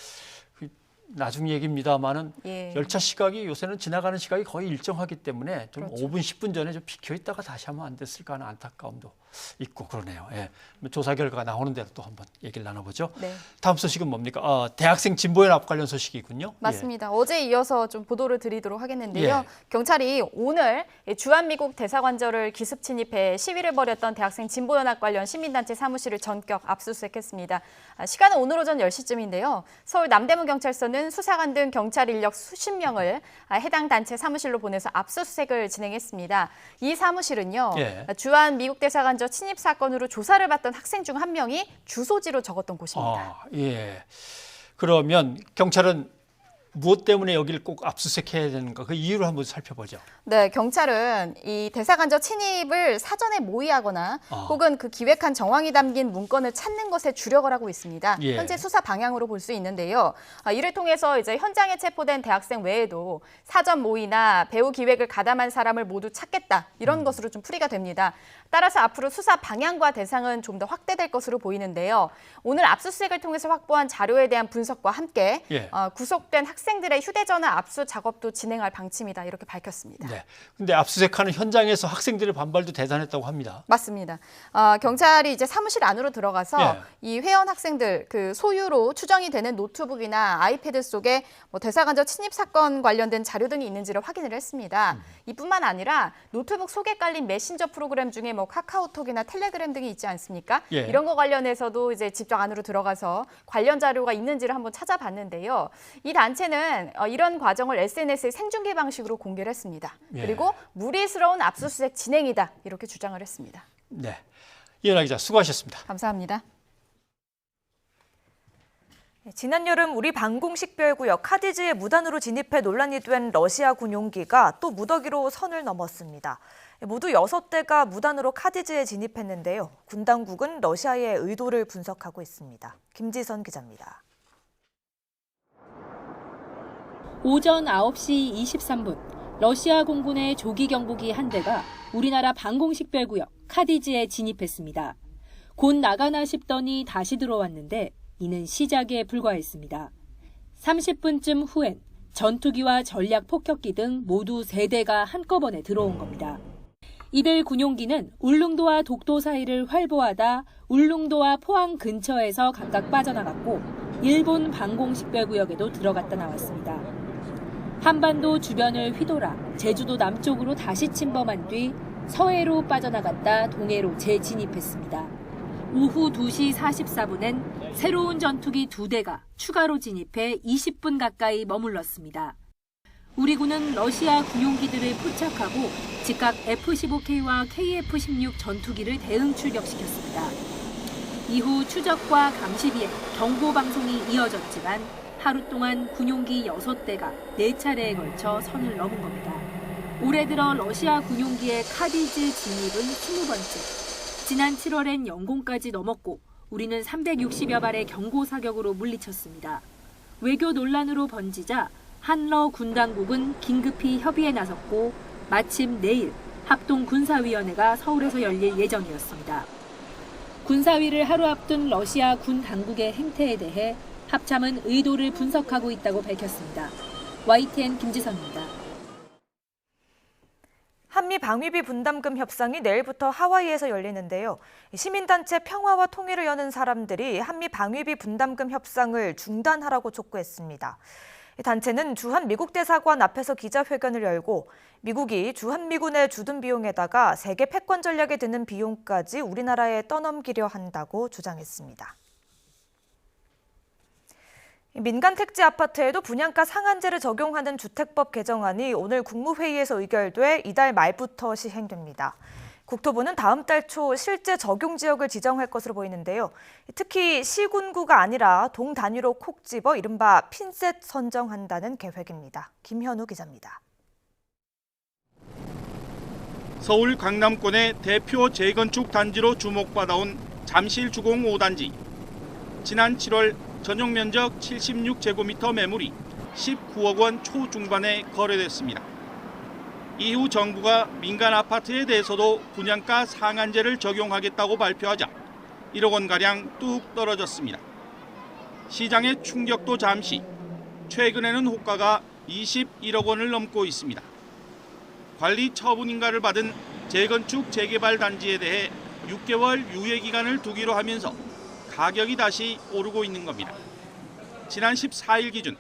나중 얘기입니다만은 예. 열차 시각이 요새는 지나가는 시각이 거의 일정하기 때문에 좀 그렇죠. 5분, 10분 전에 좀 비켜 있다가 다시 하면 안 됐을까 하는 안타까움도 있고 그러네요. 예. 조사 결과가 나오는 대로 또 한번 얘기를 나눠보죠. 네. 다음 소식은 뭡니까? 대학생 진보연합 관련 소식이군요. 맞습니다. 어제 이어서 좀 보도를 드리도록 하겠는데요. 예. 경찰이 오늘 주한미국 대사관절을 기습 침입해 시위를 벌였던 대학생 진보연합 관련 시민단체 사무실을 전격 압수수색했습니다. 시간은 오늘 오전 10시쯤인데요. 서울 남대문경찰서는 수사관 등 경찰 인력 수십 명을 해당 단체 사무실로 보내서 압수수색을 진행했습니다. 이 사무실은요. 예. 주한미국 대사관절 침입 사건으로 조사를 받던 학생 중 한 명이 주소지로 적었던 곳입니다. 예. 그러면 경찰은 무엇 때문에 여기를 꼭 압수수색해야 되는가? 그 이유를 한번 살펴보죠. 네, 경찰은 이 대사관절 침입을 사전에 모의하거나 혹은 그 기획한 정황이 담긴 문건을 찾는 것에 주력을 하고 있습니다. 예. 현재 수사 방향으로 볼 수 있는데요. 이를 통해서 이제 현장에 체포된 대학생 외에도 사전 모의나 배후 기획을 가담한 사람을 모두 찾겠다 이런 것으로 좀 풀이가 됩니다. 따라서 앞으로 수사 방향과 대상은 좀 더 확대될 것으로 보이는데요. 오늘 압수수색을 통해서 확보한 자료에 대한 분석과 함께 예. 구속된 학생들의 휴대전화 압수 작업도 진행할 방침이다 이렇게 밝혔습니다. 네. 근데 압수수색하는 현장에서 학생들의 반발도 대단했다고 합니다. 맞습니다. 경찰이 이제 사무실 안으로 들어가서 예. 이 회원 학생들 그 소유로 추정이 되는 노트북이나 아이패드 속에 뭐 대사관절 침입 사건 관련된 자료 등이 있는지를 확인을 했습니다. 이뿐만 아니라 노트북 속에 깔린 메신저 프로그램 중에 뭐 카카오톡이나 텔레그램 등이 있지 않습니까? 예. 이런 거 관련해서도 이제 직접 안으로 들어가서 관련 자료가 있는지를 한번 찾아봤는데요. 이 단체는 이런 과정을 SNS의 생중계 방식으로 공개를 했습니다. 예. 그리고 무리스러운 압수수색 진행이다 이렇게 주장을 했습니다. 네. 이현아 기자 수고하셨습니다. 감사합니다. 지난 여름 우리 방공식별구역 카디즈에 무단으로 진입해 논란이 된 러시아군 용기가 또 무더기로 선을 넘었습니다. 모두 6대가 무단으로 카디즈에 진입했는데요. 군 당국은 러시아의 의도를 분석하고 있습니다. 김지선 기자입니다. 오전 9시 23분 러시아 공군의 조기 경보기 한 대가 우리나라 방공식별구역 카디즈에 진입했습니다. 곧 나가나 싶더니 다시 들어왔는데 이는 시작에 불과했습니다. 30분쯤 후엔 전투기와 전략 폭격기 등 모두 3대가 한꺼번에 들어온 겁니다. 이들 군용기는 울릉도와 독도 사이를 활보하다 울릉도와 포항 근처에서 각각 빠져나갔고 일본 방공식별구역에도 들어갔다 나왔습니다. 한반도 주변을 휘돌아 제주도 남쪽으로 다시 침범한 뒤 서해로 빠져나갔다 동해로 재진입했습니다. 오후 2시 44분엔 새로운 전투기 2대가 추가로 진입해 20분 가까이 머물렀습니다. 우리 군은 러시아 군용기들을 포착하고 즉각 F-15K와 KF-16 전투기를 대응 출격시켰습니다. 이후 추적과 감시 비행, 경보 방송이 이어졌지만 하루 동안 군용기 6대가 4차례에 걸쳐 선을 넘은 겁니다. 올해 들어 러시아 군용기의 카디즈 진입은 20번째. 지난 7월엔 영공까지 넘었고 우리는 360여 발의 경고 사격으로 물리쳤습니다. 외교 논란으로 번지자 한러 군당국은 긴급히 협의에 나섰고 마침 내일 합동군사위원회가 서울에서 열릴 예정이었습니다. 군사위를 하루 앞둔 러시아 군 당국의 행태에 대해 합참은 의도를 분석하고 있다고 밝혔습니다. YTN 김지선입니다. 한미 방위비 분담금 협상이 내일부터 하와이에서 열리는데요. 시민단체 평화와 통일을 여는 사람들이 한미 방위비 분담금 협상을 중단하라고 촉구했습니다. 단체는 주한미국 대사관 앞에서 기자회견을 열고 미국이 주한미군의 주둔 비용에다가 세계 패권 전략에 드는 비용까지 우리나라에 떠넘기려 한다고 주장했습니다. 민간 택지 아파트에도 분양가 상한제를 적용하는 주택법 개정안이 오늘 국무회의에서 의결돼 이달 말부터 시행됩니다. 국토부는 다음 달 초 실제 적용 지역을 지정할 것으로 보이는데요. 특히 시군구가 아니라 동 단위로 콕 집어 이른바 핀셋 선정한다는 계획입니다. 김현우 기자입니다. 서울 강남권의 대표 재건축 단지로 주목받아온 잠실주공 5단지. 지난 7월 전용 면적 76제곱미터 매물이 19억 원 초중반에 거래됐습니다. 이후 정부가 민간 아파트에 대해서도 분양가 상한제를 적용하겠다고 발표하자 1억 원가량 뚝 떨어졌습니다. 시장의 충격도 잠시, 최근에는 호가가 21억 원을 넘고 있습니다. 관리 처분인가를 받은 재건축 재개발 단지에 대해 6개월 유예 기간을 두기로 하면서 가격이 다시 오르고 있는 겁니다. 지난 14일 기준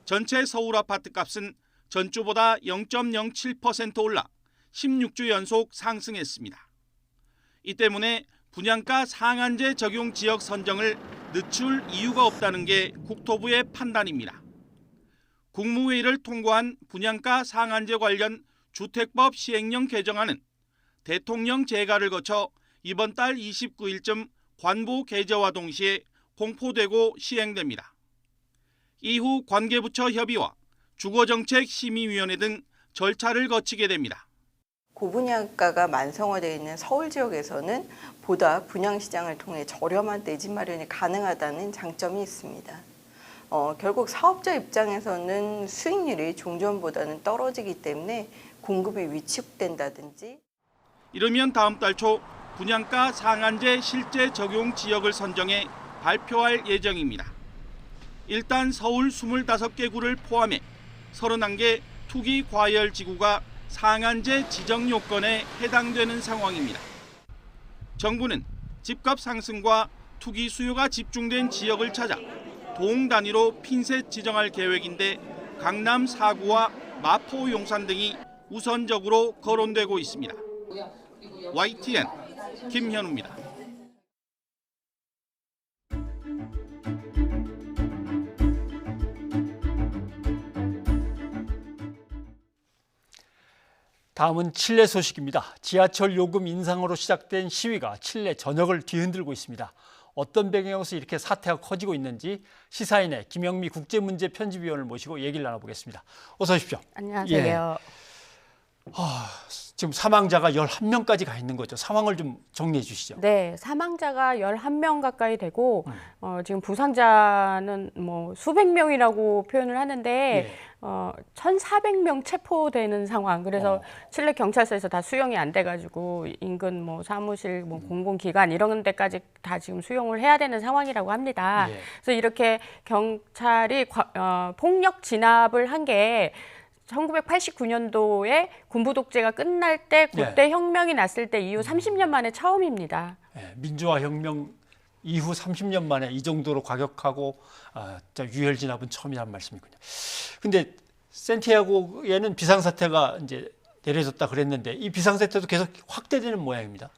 전체 서울 아파트 값은 전주보다 0.07% 올라 16주 연속 상승했습니다. 이 때문에 분양가 상한제 적용 지역 선정을 늦출 이유가 없다는 게 국토부의 판단입니다. 국무회의를 통과한 분양가 상한제 관련 주택법 시행령 개정안은 대통령 재가를 거쳐 이번 달 29일쯤 관보 개저와 동시에 공포되고 시행됩니다. 이후 관계부처 협의와 주거정책심의위원회 등 절차를 거치게 됩니다. 고분양가가 만성화되어 있는 서울 지역에서는 보다 분양시장을 통해 저렴한 내 집 마련이 가능하다는 장점이 있습니다. 결국 사업자 입장에서는 수익률이 종전보다는 떨어지기 때문에 공급이 위축된다든지. 이르면 다음 달 초 분양가 상한제 실제 적용 지역을 선정해 발표할 예정입니다. 일단 서울 25개 구를 포함해 31개 투기 과열 지구가 상한제 지정 요건에 해당되는 상황입니다. 정부는 집값 상승과 투기 수요가 집중된 지역을 찾아 동 단위로 핀셋 지정할 계획인데 강남 4구와 마포 용산 등이 우선적으로 거론되고 있습니다. YTN 김현우입니다. 다음은 칠레 소식입니다. 지하철 요금 인상으로 시작된 시위가 칠레 전역을 뒤흔들고 있습니다. 어떤 배경에서 이렇게 사태가 커지고 있는지 시사인의 김영미 국제문제편집위원을 모시고 얘기를 나눠보겠습니다. 어서 오십시오. 안녕하세요. 지금 사망자가 11명까지 가 있는 거죠. 상황을 좀 정리해 주시죠. 네, 사망자가 11명 가까이 되고 지금 부상자는 뭐 수백 명이라고 표현을 하는데 1,400명 체포되는 상황. 그래서 칠레 경찰서에서 다 수용이 안 돼가지고 인근 뭐 사무실, 뭐 공공기관 이런 데까지 다 지금 수용을 해야 되는 상황이라고 합니다. 그래서 이렇게 경찰이 폭력 진압을 한 게 1989년도에 군부 독재가 끝날 때 그때 혁명이 났을 때 이후 30년 만에 처음입니다. 민주화 혁명 이후 30년 만에 이 정도로 과격하고 유혈 진압은 처음이란 말씀이군요. 근데 산티아고에는 비상사태가 이제 내려졌다 그랬는데 이 비상사태도 계속 확대되는 모양입니다.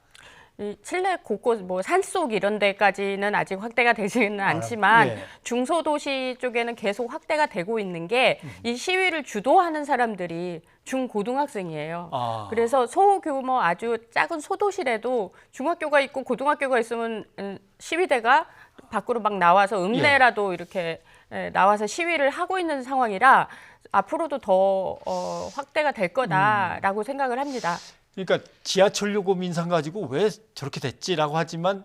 이 칠레 곳곳 뭐 산속 이런 데까지는 아직 확대가 되지는 않지만 중소도시 쪽에는 계속 확대가 되고 있는 게 이 시위를 주도하는 사람들이 중고등학생이에요. 그래서 소규모 아주 작은 소도시라도 중학교가 있고 고등학교가 있으면 시위대가 밖으로 막 나와서 읍내라도 이렇게 나와서 시위를 하고 있는 상황이라 앞으로도 더 확대가 될 거다라고 생각을 합니다. 그러니까 지하철 요금 인상 가지고 왜 저렇게 됐지라고 하지만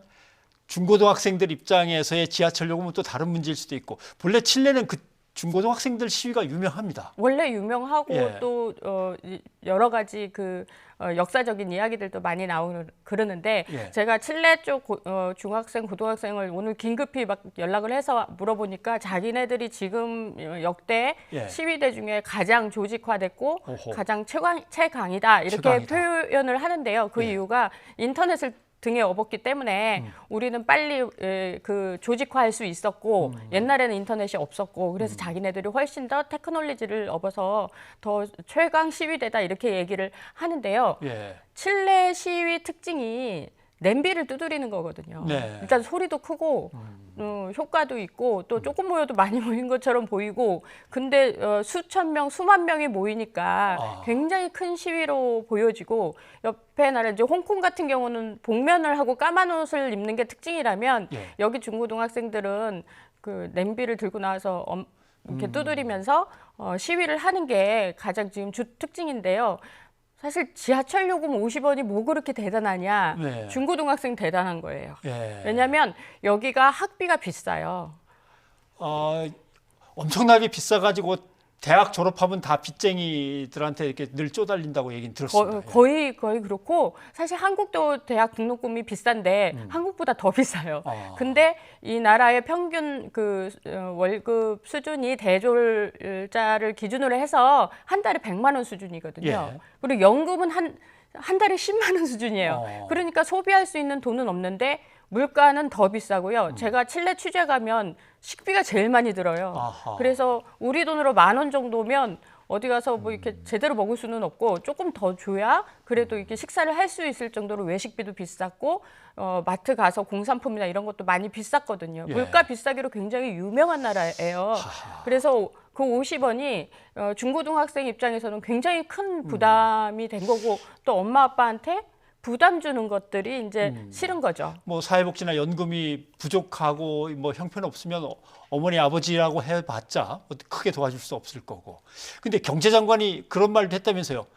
중고등학생들 입장에서의 지하철 요금은 또 다른 문제일 수도 있고 본래 칠레는 그 중고등학생들 시위가 유명합니다. 원래 유명하고 또 여러 가지 그 역사적인 이야기들도 많이 나오는 그러는데 제가 칠레 쪽 중학생 고등학생을 오늘 긴급히 막 연락을 해서 물어보니까 자기네들이 지금 역대 시위대 중에 가장 조직화됐고 가장 최강이다 이렇게 표현을 하는데요. 그 이유가 인터넷을 등에 업었기 때문에 우리는 빨리 그 조직화할 수 있었고 옛날에는 인터넷이 없었고 그래서 자기네들이 훨씬 더 테크놀로지를 업어서 더 최강 시위대다 이렇게 얘기를 하는데요. 칠레 시위 특징이 냄비를 두드리는 거거든요. 일단 소리도 크고 효과도 있고 또 조금 모여도 많이 모인 것처럼 보이고 근데 수천 명, 수만 명이 모이니까 굉장히 큰 시위로 보여지고 옆에 나라 이제 홍콩 같은 경우는 복면을 하고 까만 옷을 입는 게 특징이라면 여기 중고등학생들은 그 냄비를 들고 나와서 이렇게 두드리면서 시위를 하는 게 가장 지금 주 특징인데요. 사실 지하철 요금 50원이 뭐 그렇게 대단하냐. 네. 중고등학생 대단한 거예요. 예. 왜냐하면 여기가 학비가 비싸요. 엄청나게 비싸가지고 대학 졸업하면 다 빚쟁이들한테 이렇게 늘 쪼달린다고 얘기는 들었습니다. 거의 그렇고 사실 한국도 대학 등록금이 비싼데 한국보다 더 비싸요. 근데 이 나라의 평균 그 월급 수준이 대졸자를 기준으로 해서 한 달에 100만 원 수준이거든요. 그리고 연금은 한 달에 10만 원 수준이에요. 그러니까 소비할 수 있는 돈은 없는데 물가는 더 비싸고요. 제가 칠레 취재 가면 식비가 제일 많이 들어요. 그래서 우리 돈으로 10,000원 정도면 어디 가서 뭐 이렇게 제대로 먹을 수는 없고 조금 더 줘야 그래도 이렇게 식사를 할 수 있을 정도로 외식비도 비쌌고 마트 가서 공산품이나 이런 것도 많이 비쌌거든요. 물가 비싸기로 굉장히 유명한 나라예요. 그래서 그 50원이 중고등학생 입장에서는 굉장히 큰 부담이 된 거고 또 엄마 아빠한테 부담 주는 것들이 이제 싫은 거죠. 뭐 사회복지나 연금이 부족하고 뭐 형편없으면 어머니 아버지라고 해봤자 크게 도와줄 수 없을 거고. 근데 경제장관이 그런 말도 했다면서요.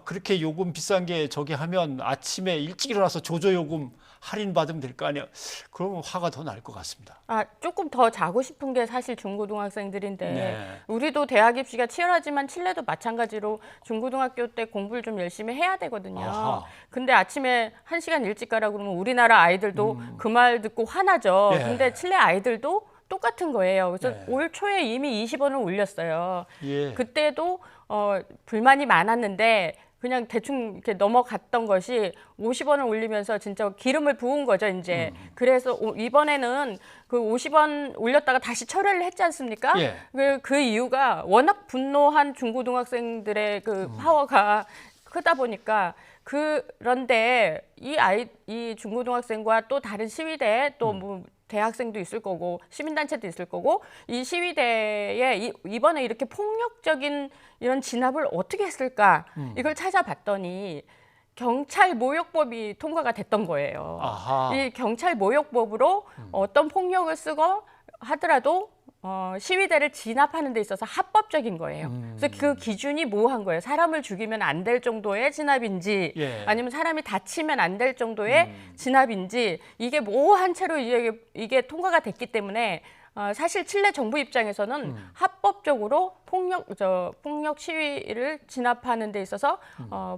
그렇게 요금 비싼 게 저기 하면 아침에 일찍 일어나서 조조요금 할인 받으면 될 거 아니에요. 그러면 화가 더 날 것 같습니다. 조금 더 자고 싶은 게 사실 중고등학생들인데 네. 우리도 대학 입시가 치열하지만 칠레도 마찬가지로 중고등학교 때 공부를 좀 열심히 해야 되거든요. 근데 아침에 1시간 일찍 가라고 그러면 우리나라 아이들도 그 말 듣고 화나죠. 근데 칠레 아이들도 똑같은 거예요. 그래서 올 초에 이미 20원을 올렸어요. 그때도 불만이 많았는데 그냥 대충 이렇게 넘어갔던 것이 50원을 올리면서 진짜 기름을 부은 거죠, 이제. 그래서 이번에는 그 50원 올렸다가 다시 철회를 했지 않습니까? 그 이유가 워낙 분노한 중고등학생들의 그 파워가 크다 보니까 그런데 이 중고등학생과 또 다른 시위대 또 뭐 대학생도 있을 거고 시민단체도 있을 거고 이 시위대에 이번에 이렇게 폭력적인 이런 진압을 어떻게 했을까 이걸 찾아봤더니 경찰 모욕법이 통과가 됐던 거예요. 이 경찰 모욕법으로 어떤 폭력을 쓰고 하더라도 시위대를 진압하는 데 있어서 합법적인 거예요. 그래서 그 기준이 모호한 거예요. 사람을 죽이면 안 될 정도의 진압인지 아니면 사람이 다치면 안 될 정도의 진압인지 이게 모호한 채로 이게 통과가 됐기 때문에 사실 칠레 정부 입장에서는 합법적으로 폭력 시위를 진압하는 데 있어서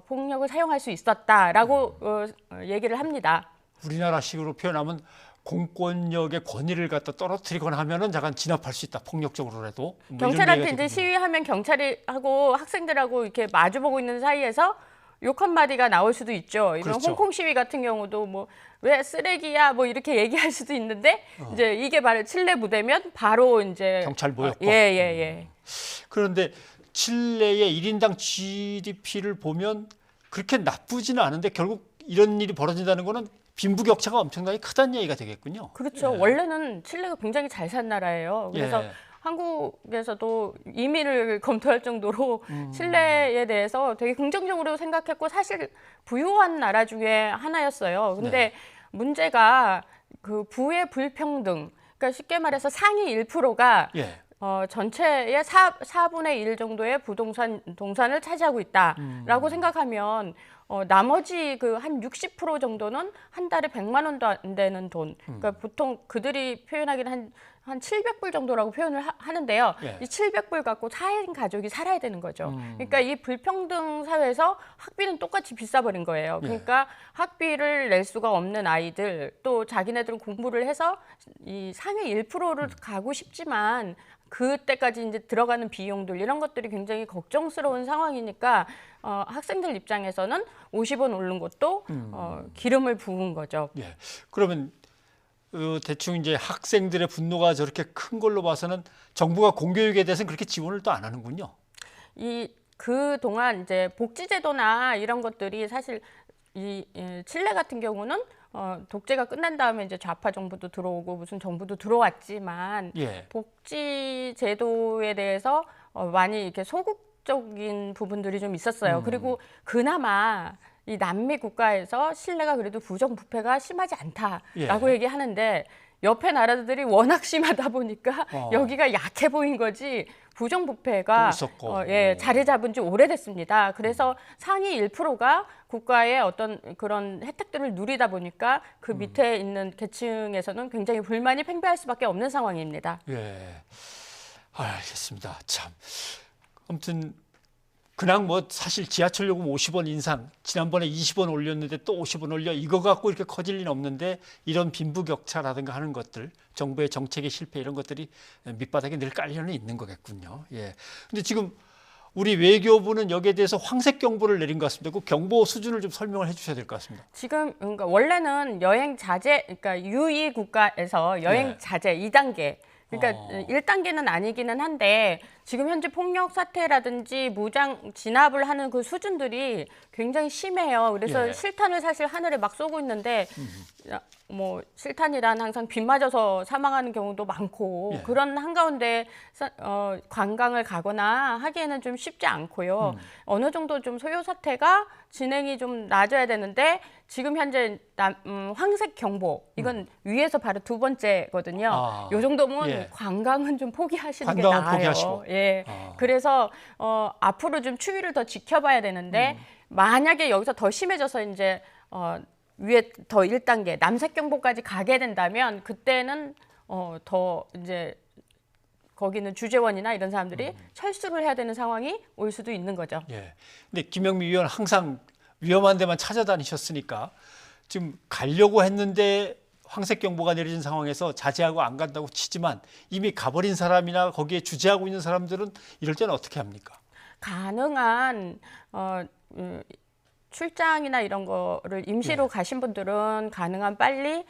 폭력을 사용할 수 있었다라고 얘기를 합니다. 우리나라식으로 표현하면 공권력의 권위를 갖다 떨어뜨리거나 하면은 잠깐 진압할 수 있다. 폭력적으로라도. 뭐 경찰한테 이제 시위하면 경찰하고 학생들하고 이렇게 마주보고 있는 사이에서 욕 한마디가 나올 수도 있죠. 이런 홍콩 시위 같은 경우도 뭐 왜 쓰레기야 뭐 이렇게 얘기할 수도 있는데 이제 이게 바로 칠레 무대면 바로 이제 경찰 모욕법. 그런데 칠레의 1인당 GDP를 보면 그렇게 나쁘지는 않은데 결국 이런 일이 벌어진다는 거는 빈부격차가 엄청나게 크다는 얘기가 되겠군요. 그렇죠. 원래는 칠레가 굉장히 잘 산 나라예요. 그래서 한국에서도 이민을 검토할 정도로 칠레에 대해서 되게 긍정적으로 생각했고 사실 부유한 나라 중에 하나였어요. 근데 문제가 그 부의 불평등, 그러니까 쉽게 말해서 상위 1%가 전체의 4분의 1 정도의 동산을 차지하고 있다라고 생각하면 나머지 그 한 60% 정도는 한 달에 100만 원도 안 되는 돈. 그러니까 보통 그들이 표현하기는 한 700불 정도라고 표현을 하는데요. 이 700불 갖고 4인 가족이 살아야 되는 거죠. 그러니까 이 불평등 사회에서 학비는 똑같이 비싸버린 거예요. 그러니까 학비를 낼 수가 없는 아이들, 또 자기네들은 공부를 해서 이 상위 1%를 가고 싶지만 그때까지 이제 들어가는 비용들 이런 것들이 굉장히 걱정스러운 상황이니까 학생들 입장에서는 50원 오른 것도 기름을 부은 거죠. 그러면 대충 이제 학생들의 분노가 저렇게 큰 걸로 봐서는 정부가 공교육에 대해서는 그렇게 지원을 또 안 하는군요. 그 동안 이제 복지제도나 이런 것들이 사실 이 칠레 같은 경우는 독재가 끝난 다음에 이제 좌파 정부도 들어오고 무슨 정부도 들어왔지만 예. 복지 제도에 대해서 많이 이렇게 소극적인 부분들이 좀 있었어요. 그리고 그나마 이 남미 국가에서 신뢰가 그래도 부정부패가 심하지 않다라고 예. 얘기하는데 옆에 나라들이 워낙 심하다 보니까 여기가 약해 보인 거지 부정부패가 자리 잡은 지 오래됐습니다. 그래서 상위 1%가 국가의 어떤 그런 혜택들을 누리다 보니까 그 밑에 있는 계층에서는 굉장히 불만이 팽배할 수밖에 없는 상황입니다. 예, 알겠습니다. 참, 아무튼 그냥 뭐 사실 지하철 요금 50원 인상, 지난번에 20원 올렸는데 또 50원 올려, 이거 갖고 이렇게 커질 리는 없는데 이런 빈부격차라든가 하는 것들, 정부의 정책의 실패 이런 것들이 밑바닥에 늘 깔려는 있는 거겠군요. 예. 근데 지금 우리 외교부는 여기에 대해서 황색 경보를 내린 것 같습니다. 그 경보 수준을 좀 설명을 해주셔야 될 것 같습니다. 지금 그러니까 원래는 여행 자제, 그러니까 유의 국가에서 여행 자제 2단계. 그러니까 1단계는 아니기는 한데 지금 현재 폭력 사태라든지 무장 진압을 하는 그 수준들이 굉장히 심해요. 그래서 실탄을 사실 하늘에 막 쏘고 있는데 뭐 실탄이란 항상 비 맞아서 사망하는 경우도 많고 그런 한가운데 관광을 가거나 하기에는 좀 쉽지 않고요. 어느 정도 좀 소요 사태가 진행이 좀 낮아야 되는데 지금 현재 황색 경보 이건 위에서 바로 두 번째거든요. 요 정도면 관광은 좀 포기하시는 게 나아요. 포기하시고. 예. 그래서 앞으로 좀 추이를 더 지켜봐야 되는데 만약에 여기서 더 심해져서 이제 위에 더 1단계 남색 경보까지 가게 된다면 그때는 더 이제 거기는 주재원이나 이런 사람들이 철수를 해야 되는 상황이 올 수도 있는 거죠. 예. 근데 김영미 의원 항상 위험한 데만 찾아다니셨으니까 지금 가려고 했는데 황색 경보가 내려진 상황에서 자제하고 안 간다고 치지만 이미 가버린 사람이나 거기에 주재하고 있는 사람들은 이럴 때는 어떻게 합니까? 가능한 출장이나 이런 거를 임시로 가신 분들은 가능한 빨리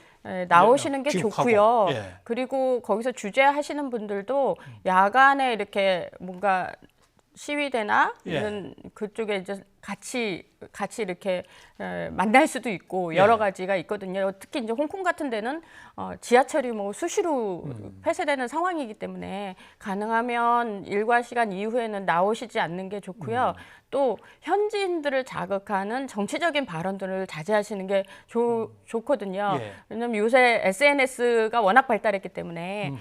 나오시는 게 좋고요. 그리고 거기서 주재하시는 분들도 야간에 이렇게 뭔가 시위대나 이런 그쪽에 이제 같이 이렇게 만날 수도 있고 여러 가지가 있거든요. 특히 이제 홍콩 같은 데는 지하철이 뭐 수시로 폐쇄되는 상황이기 때문에 가능하면 일과 시간 이후에는 나오시지 않는 게 좋고요. 또 현지인들을 자극하는 정치적인 발언들을 자제하시는 게 좋거든요. 왜냐하면 요새 SNS가 워낙 발달했기 때문에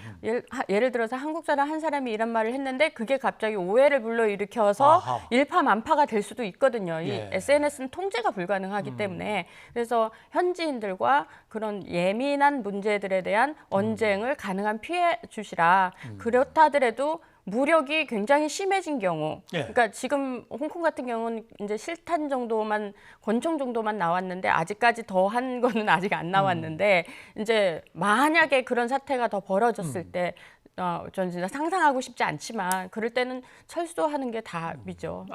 예를 들어서 한국 사람 한 사람이 이런 말을 했는데 그게 갑자기 오해를 불러일으켜서 일파만파가 될 수도 있거든요. 이 SNS는 통제가 불가능하기 때문에 그래서 현지인들과 그런 예민한 문제들에 대한 언쟁을 가능한 피해 주시라. 그렇다 하더라도 무력이 굉장히 심해진 경우, 그러니까 지금 홍콩 같은 경우는 이제 실탄 정도만, 권총 정도만 나왔는데 아직까지 더 한 거는 아직 안 나왔는데 이제 만약에 그런 사태가 더 벌어졌을 때 저는 진짜 상상하고 싶지 않지만 그럴 때는 철수하는 게 답이죠.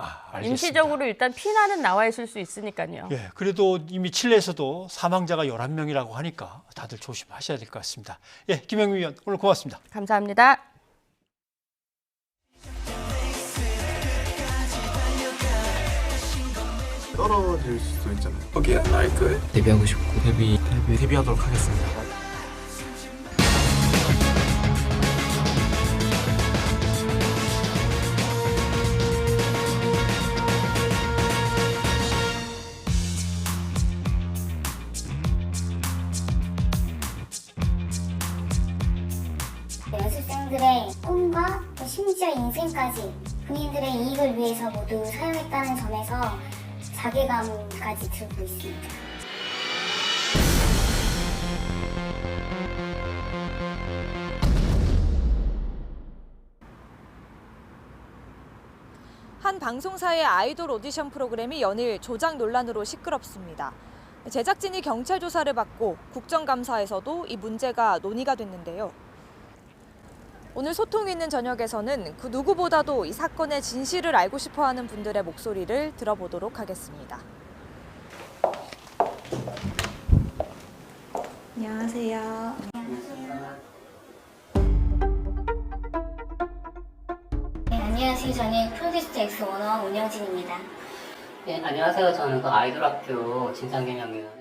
임시적으로 일단 피난은 나와 있을 수 있으니까요. 예, 그래도 이미 칠레에서도 사망자가 11명이라고 하니까 다들 조심하셔야 될 것 같습니다. 예, 김영미 의원 오늘 고맙습니다. 감사합니다. 떨어질 수도 있잖아요. 거기에 라이크에 데뷔하고 싶고 데뷔하도록 하겠습니다. 연습생들의 꿈과 심지어 인생까지 본인들의 이익을 위해서 모두 사용했다는 점에서 자괴감까지 들고 있습니다. 한 방송사의 아이돌 오디션 프로그램이 연일 조작 논란으로 시끄럽습니다. 제작진이 경찰 조사를 받고 국정감사에서도 이 문제가 논의가 됐는데요. 오늘 소통 있는 저녁에서는 그 누구보다도 이 사건의 진실을 알고 싶어하는 분들의 목소리를 들어보도록 하겠습니다. 안녕하세요. 네, 안녕하세요. 저는 프로듀스트 X 오너 운영진입니다. 네, 안녕하세요. 저는 그 아이돌 학교 진상균형이에요.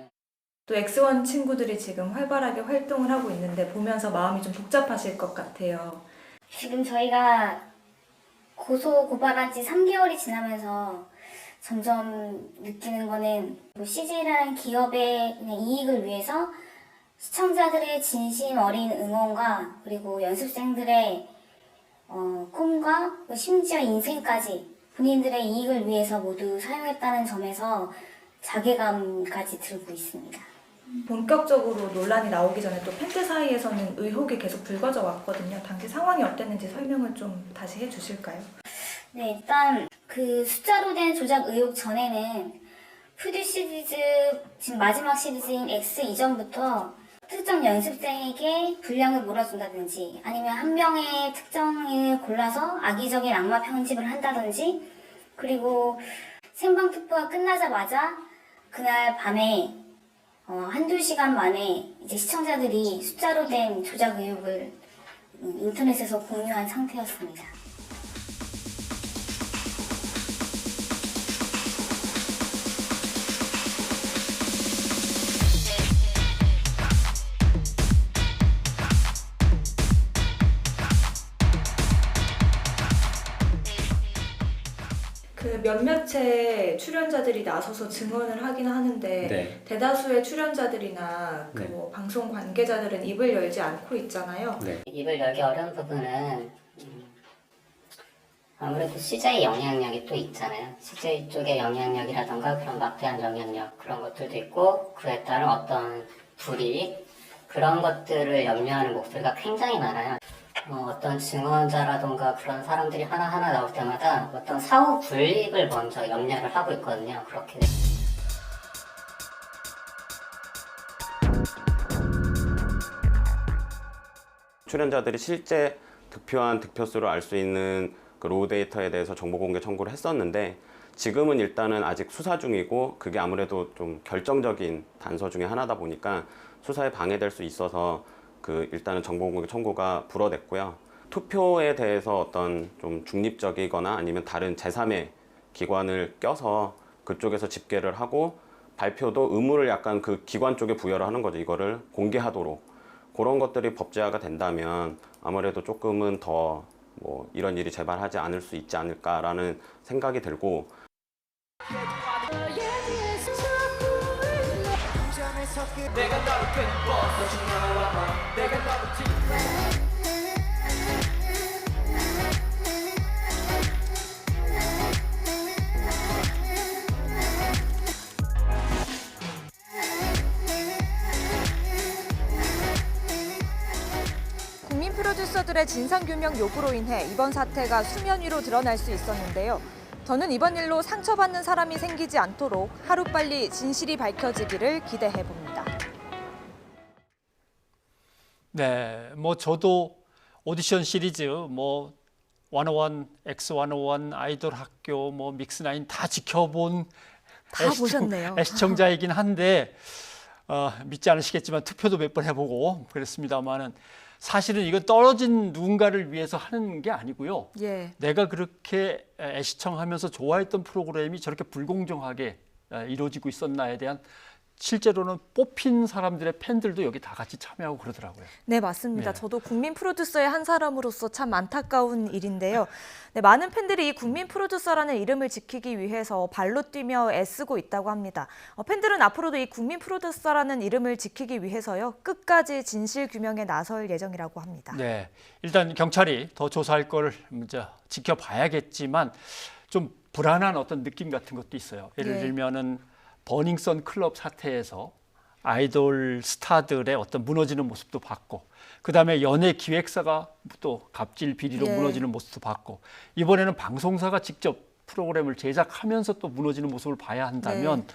또 X1 친구들이 지금 활발하게 활동을 하고 있는데 보면서 마음이 좀 복잡하실 것 같아요. 지금 저희가 고소 고발한 지 3개월이 지나면서 점점 느끼는 거는 CJ라는 기업의 그냥 이익을 위해서 시청자들의 진심 어린 응원과 그리고 연습생들의 꿈과 심지어 인생까지 본인들의 이익을 위해서 모두 사용했다는 점에서 자괴감까지 들고 있습니다. 본격적으로 논란이 나오기 전에 또 팬들 사이에서는 의혹이 계속 불거져 왔거든요. 당시 상황이 어땠는지 설명을 좀 다시 해주실까요? 네, 일단 그 숫자로 된 조작 의혹 전에는 푸드 시리즈 지금 마지막 시리즈인 X 이전부터 특정 연습생에게 분량을 몰아준다든지 아니면 한 명의 특정인을 골라서 악의적인 악마 편집을 한다든지 그리고 생방 투표가 끝나자마자 그날 밤에 한두 시간 만에 이제 시청자들이 숫자로 된 조작 의혹을 인터넷에서 공유한 상태였습니다. 그 몇몇의 출연자들이 나서서 증언을 하긴 하는데 네. 대다수의 출연자들이나 그 네. 뭐 방송 관계자들은 입을 열지 않고 있잖아요. 네. 입을 열기 어려운 부분은 아무래도 CJ 영향력이 또 있잖아요. CJ 쪽의 영향력이라던가 그런 막대한 영향력 그런 것들도 있고 그에 따른 어떤 불이익 그런 것들을 염려하는 목소리가 굉장히 많아요. 어떤 증언자라던가 그런 사람들이 하나하나 나올 때마다 어떤 사후 불이익을 먼저 염려를 하고 있거든요. 그렇게 출연자들이 실제 득표한 득표수를 알 수 있는 그 로우 데이터에 대해서 정보 공개 청구를 했었는데 지금은 일단은 아직 수사 중이고 그게 아무래도 좀 결정적인 단서 중에 하나다 보니까 수사에 방해될 수 있어서 그 일단은 정보 공개 청구가 불어냈고요. 투표에 대해서 어떤 좀 중립적이거나 아니면 다른 제3의 기관을 껴서 그쪽에서 집계를 하고 발표도 의무를 약간 그 기관 쪽에 부여를 하는 거죠. 이거를 공개하도록. 그런 것들이 법제화가 된다면 아무래도 조금은 더 뭐 이런 일이 재발하지 않을 수 있지 않을까라는 생각이 들고 국민 프로듀서들의 진상규명 요구로 인해 이번 사태가 수면 위로 드러날 수 있었는데요. 저는 이번 일로 상처받는 사람이 생기지 않도록 하루빨리 진실이 밝혀지기를 기대해 봅니다. 네, 뭐 저도 오디션 시리즈 뭐 101, X101, 아이돌 학교, 뭐 믹스9 다 지켜본 다 보셨네요. 애시청자이긴 한데 믿지 않으시겠지만 투표도 몇 번 해보고 그랬습니다만은 사실은 이건 떨어진 누군가를 위해서 하는 게 아니고요. 예. 내가 그렇게 애시청하면서 좋아했던 프로그램이 저렇게 불공정하게 이루어지고 있었나에 대한 실제로는 뽑힌 사람들의 팬들도 여기 다 같이 참여하고 그러더라고요. 네, 맞습니다. 네. 저도 국민 프로듀서의 한 사람으로서 참 안타까운 일인데요. 네, 많은 팬들이 이 국민 프로듀서라는 이름을 지키기 위해서 발로 뛰며 애쓰고 있다고 합니다. 팬들은 앞으로도 이 국민 프로듀서라는 이름을 지키기 위해서요. 끝까지 진실 규명에 나설 예정이라고 합니다. 네, 일단 경찰이 더 조사할 걸 먼저 지켜봐야겠지만 좀 불안한 어떤 느낌 같은 것도 있어요. 예를 네. 들면은 버닝썬 클럽 사태에서 아이돌 스타들의 어떤 무너지는 모습도 봤고 그다음에 연예 기획사가 또 갑질 비리로 예. 무너지는 모습도 봤고 이번에는 방송사가 직접 프로그램을 제작하면서 또 무너지는 모습을 봐야 한다면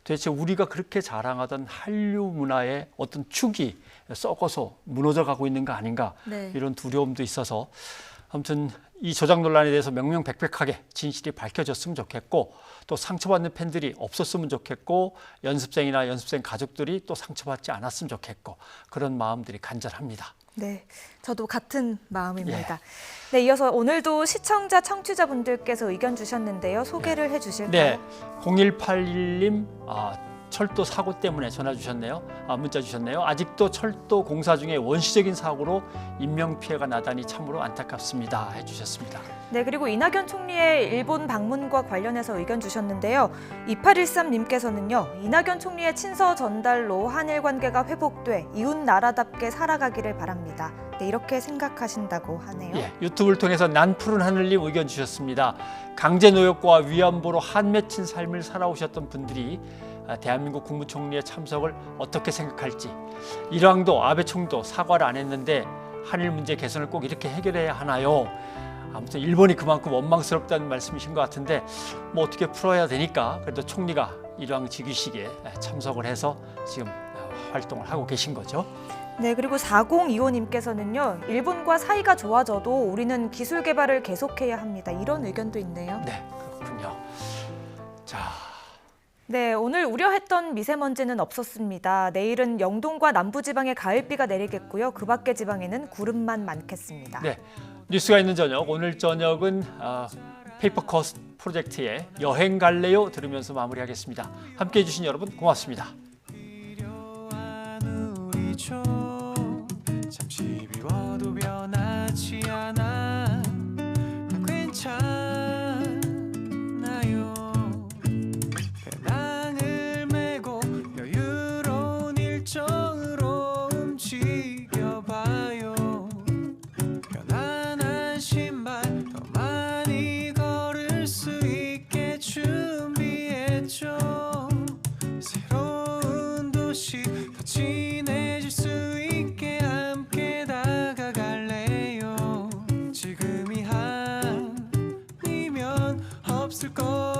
도대체 우리가 그렇게 자랑하던 한류 문화의 어떤 축이 썩어서 무너져가고 있는 거 아닌가 네. 이런 두려움도 있어서 아무튼 이 조작 논란에 대해서 명명백백하게 진실이 밝혀졌으면 좋겠고 또 상처받는 팬들이 없었으면 좋겠고 연습생이나 연습생 가족들이 또 상처받지 않았으면 좋겠고 그런 마음들이 간절합니다. 네, 저도 같은 마음입니다. 네, 이어서 오늘도 시청자, 청취자분들께서 의견 주셨는데요. 소개를 해주실까요? 네, 0181님 철도 사고 때문에 문자 주셨네요. 아직도 철도 공사 중에 원시적인 사고로 인명피해가 나다니 참으로 안타깝습니다 해주셨습니다. 네, 그리고 이낙연 총리의 일본 방문과 관련해서 의견 주셨는데요. 2813님께서는요. 이낙연 총리의 친서 전달로 한일 관계가 회복돼 이웃 나라답게 살아가기를 바랍니다. 네, 이렇게 생각하신다고 하네요. 예, 유튜브를 통해서 난푸른 하늘님 의견 주셨습니다. 강제노역과 위안부로 한 맺힌 삶을 살아오셨던 분들이 대한민국 국무총리의 참석을 어떻게 생각할지, 일왕도 아베 총리도 사과를 안 했는데 한일 문제 개선을 꼭 이렇게 해결해야 하나요? 아무튼 일본이 그만큼 원망스럽다는 말씀이신 것 같은데 뭐 어떻게 풀어야 되니까 그래도 총리가 일왕 즉위식에 참석을 해서 지금 활동을 하고 계신 거죠. 네, 그리고 4025님께서는요. 일본과 사이가 좋아져도 우리는 기술 개발을 계속해야 합니다. 이런 의견도 있네요. 네, 그렇군요. 자. 네, 오늘 우려했던 미세먼지는 없었습니다. 내일은 영동과 남부지방에 가을비가 내리겠고요. 그 밖의 지방에는 구름만 많겠습니다. 네, 뉴스가 있는 저녁, 오늘 저녁은 페이퍼컷 프로젝트의 여행 갈래요 들으면서 마무리하겠습니다. 함께해 주신 여러분 고맙습니다. 잠시 비워도 변하지 않아 괜찮아요. 배낭을 메고 여유로운 일정으로 움직여봐요. 편안한 신발 더 많이 걸을 수 있게 준비했죠. 새로운 도시 더 친해질 수 있게 함께 다가갈래요. 지금이 아니면 없을 거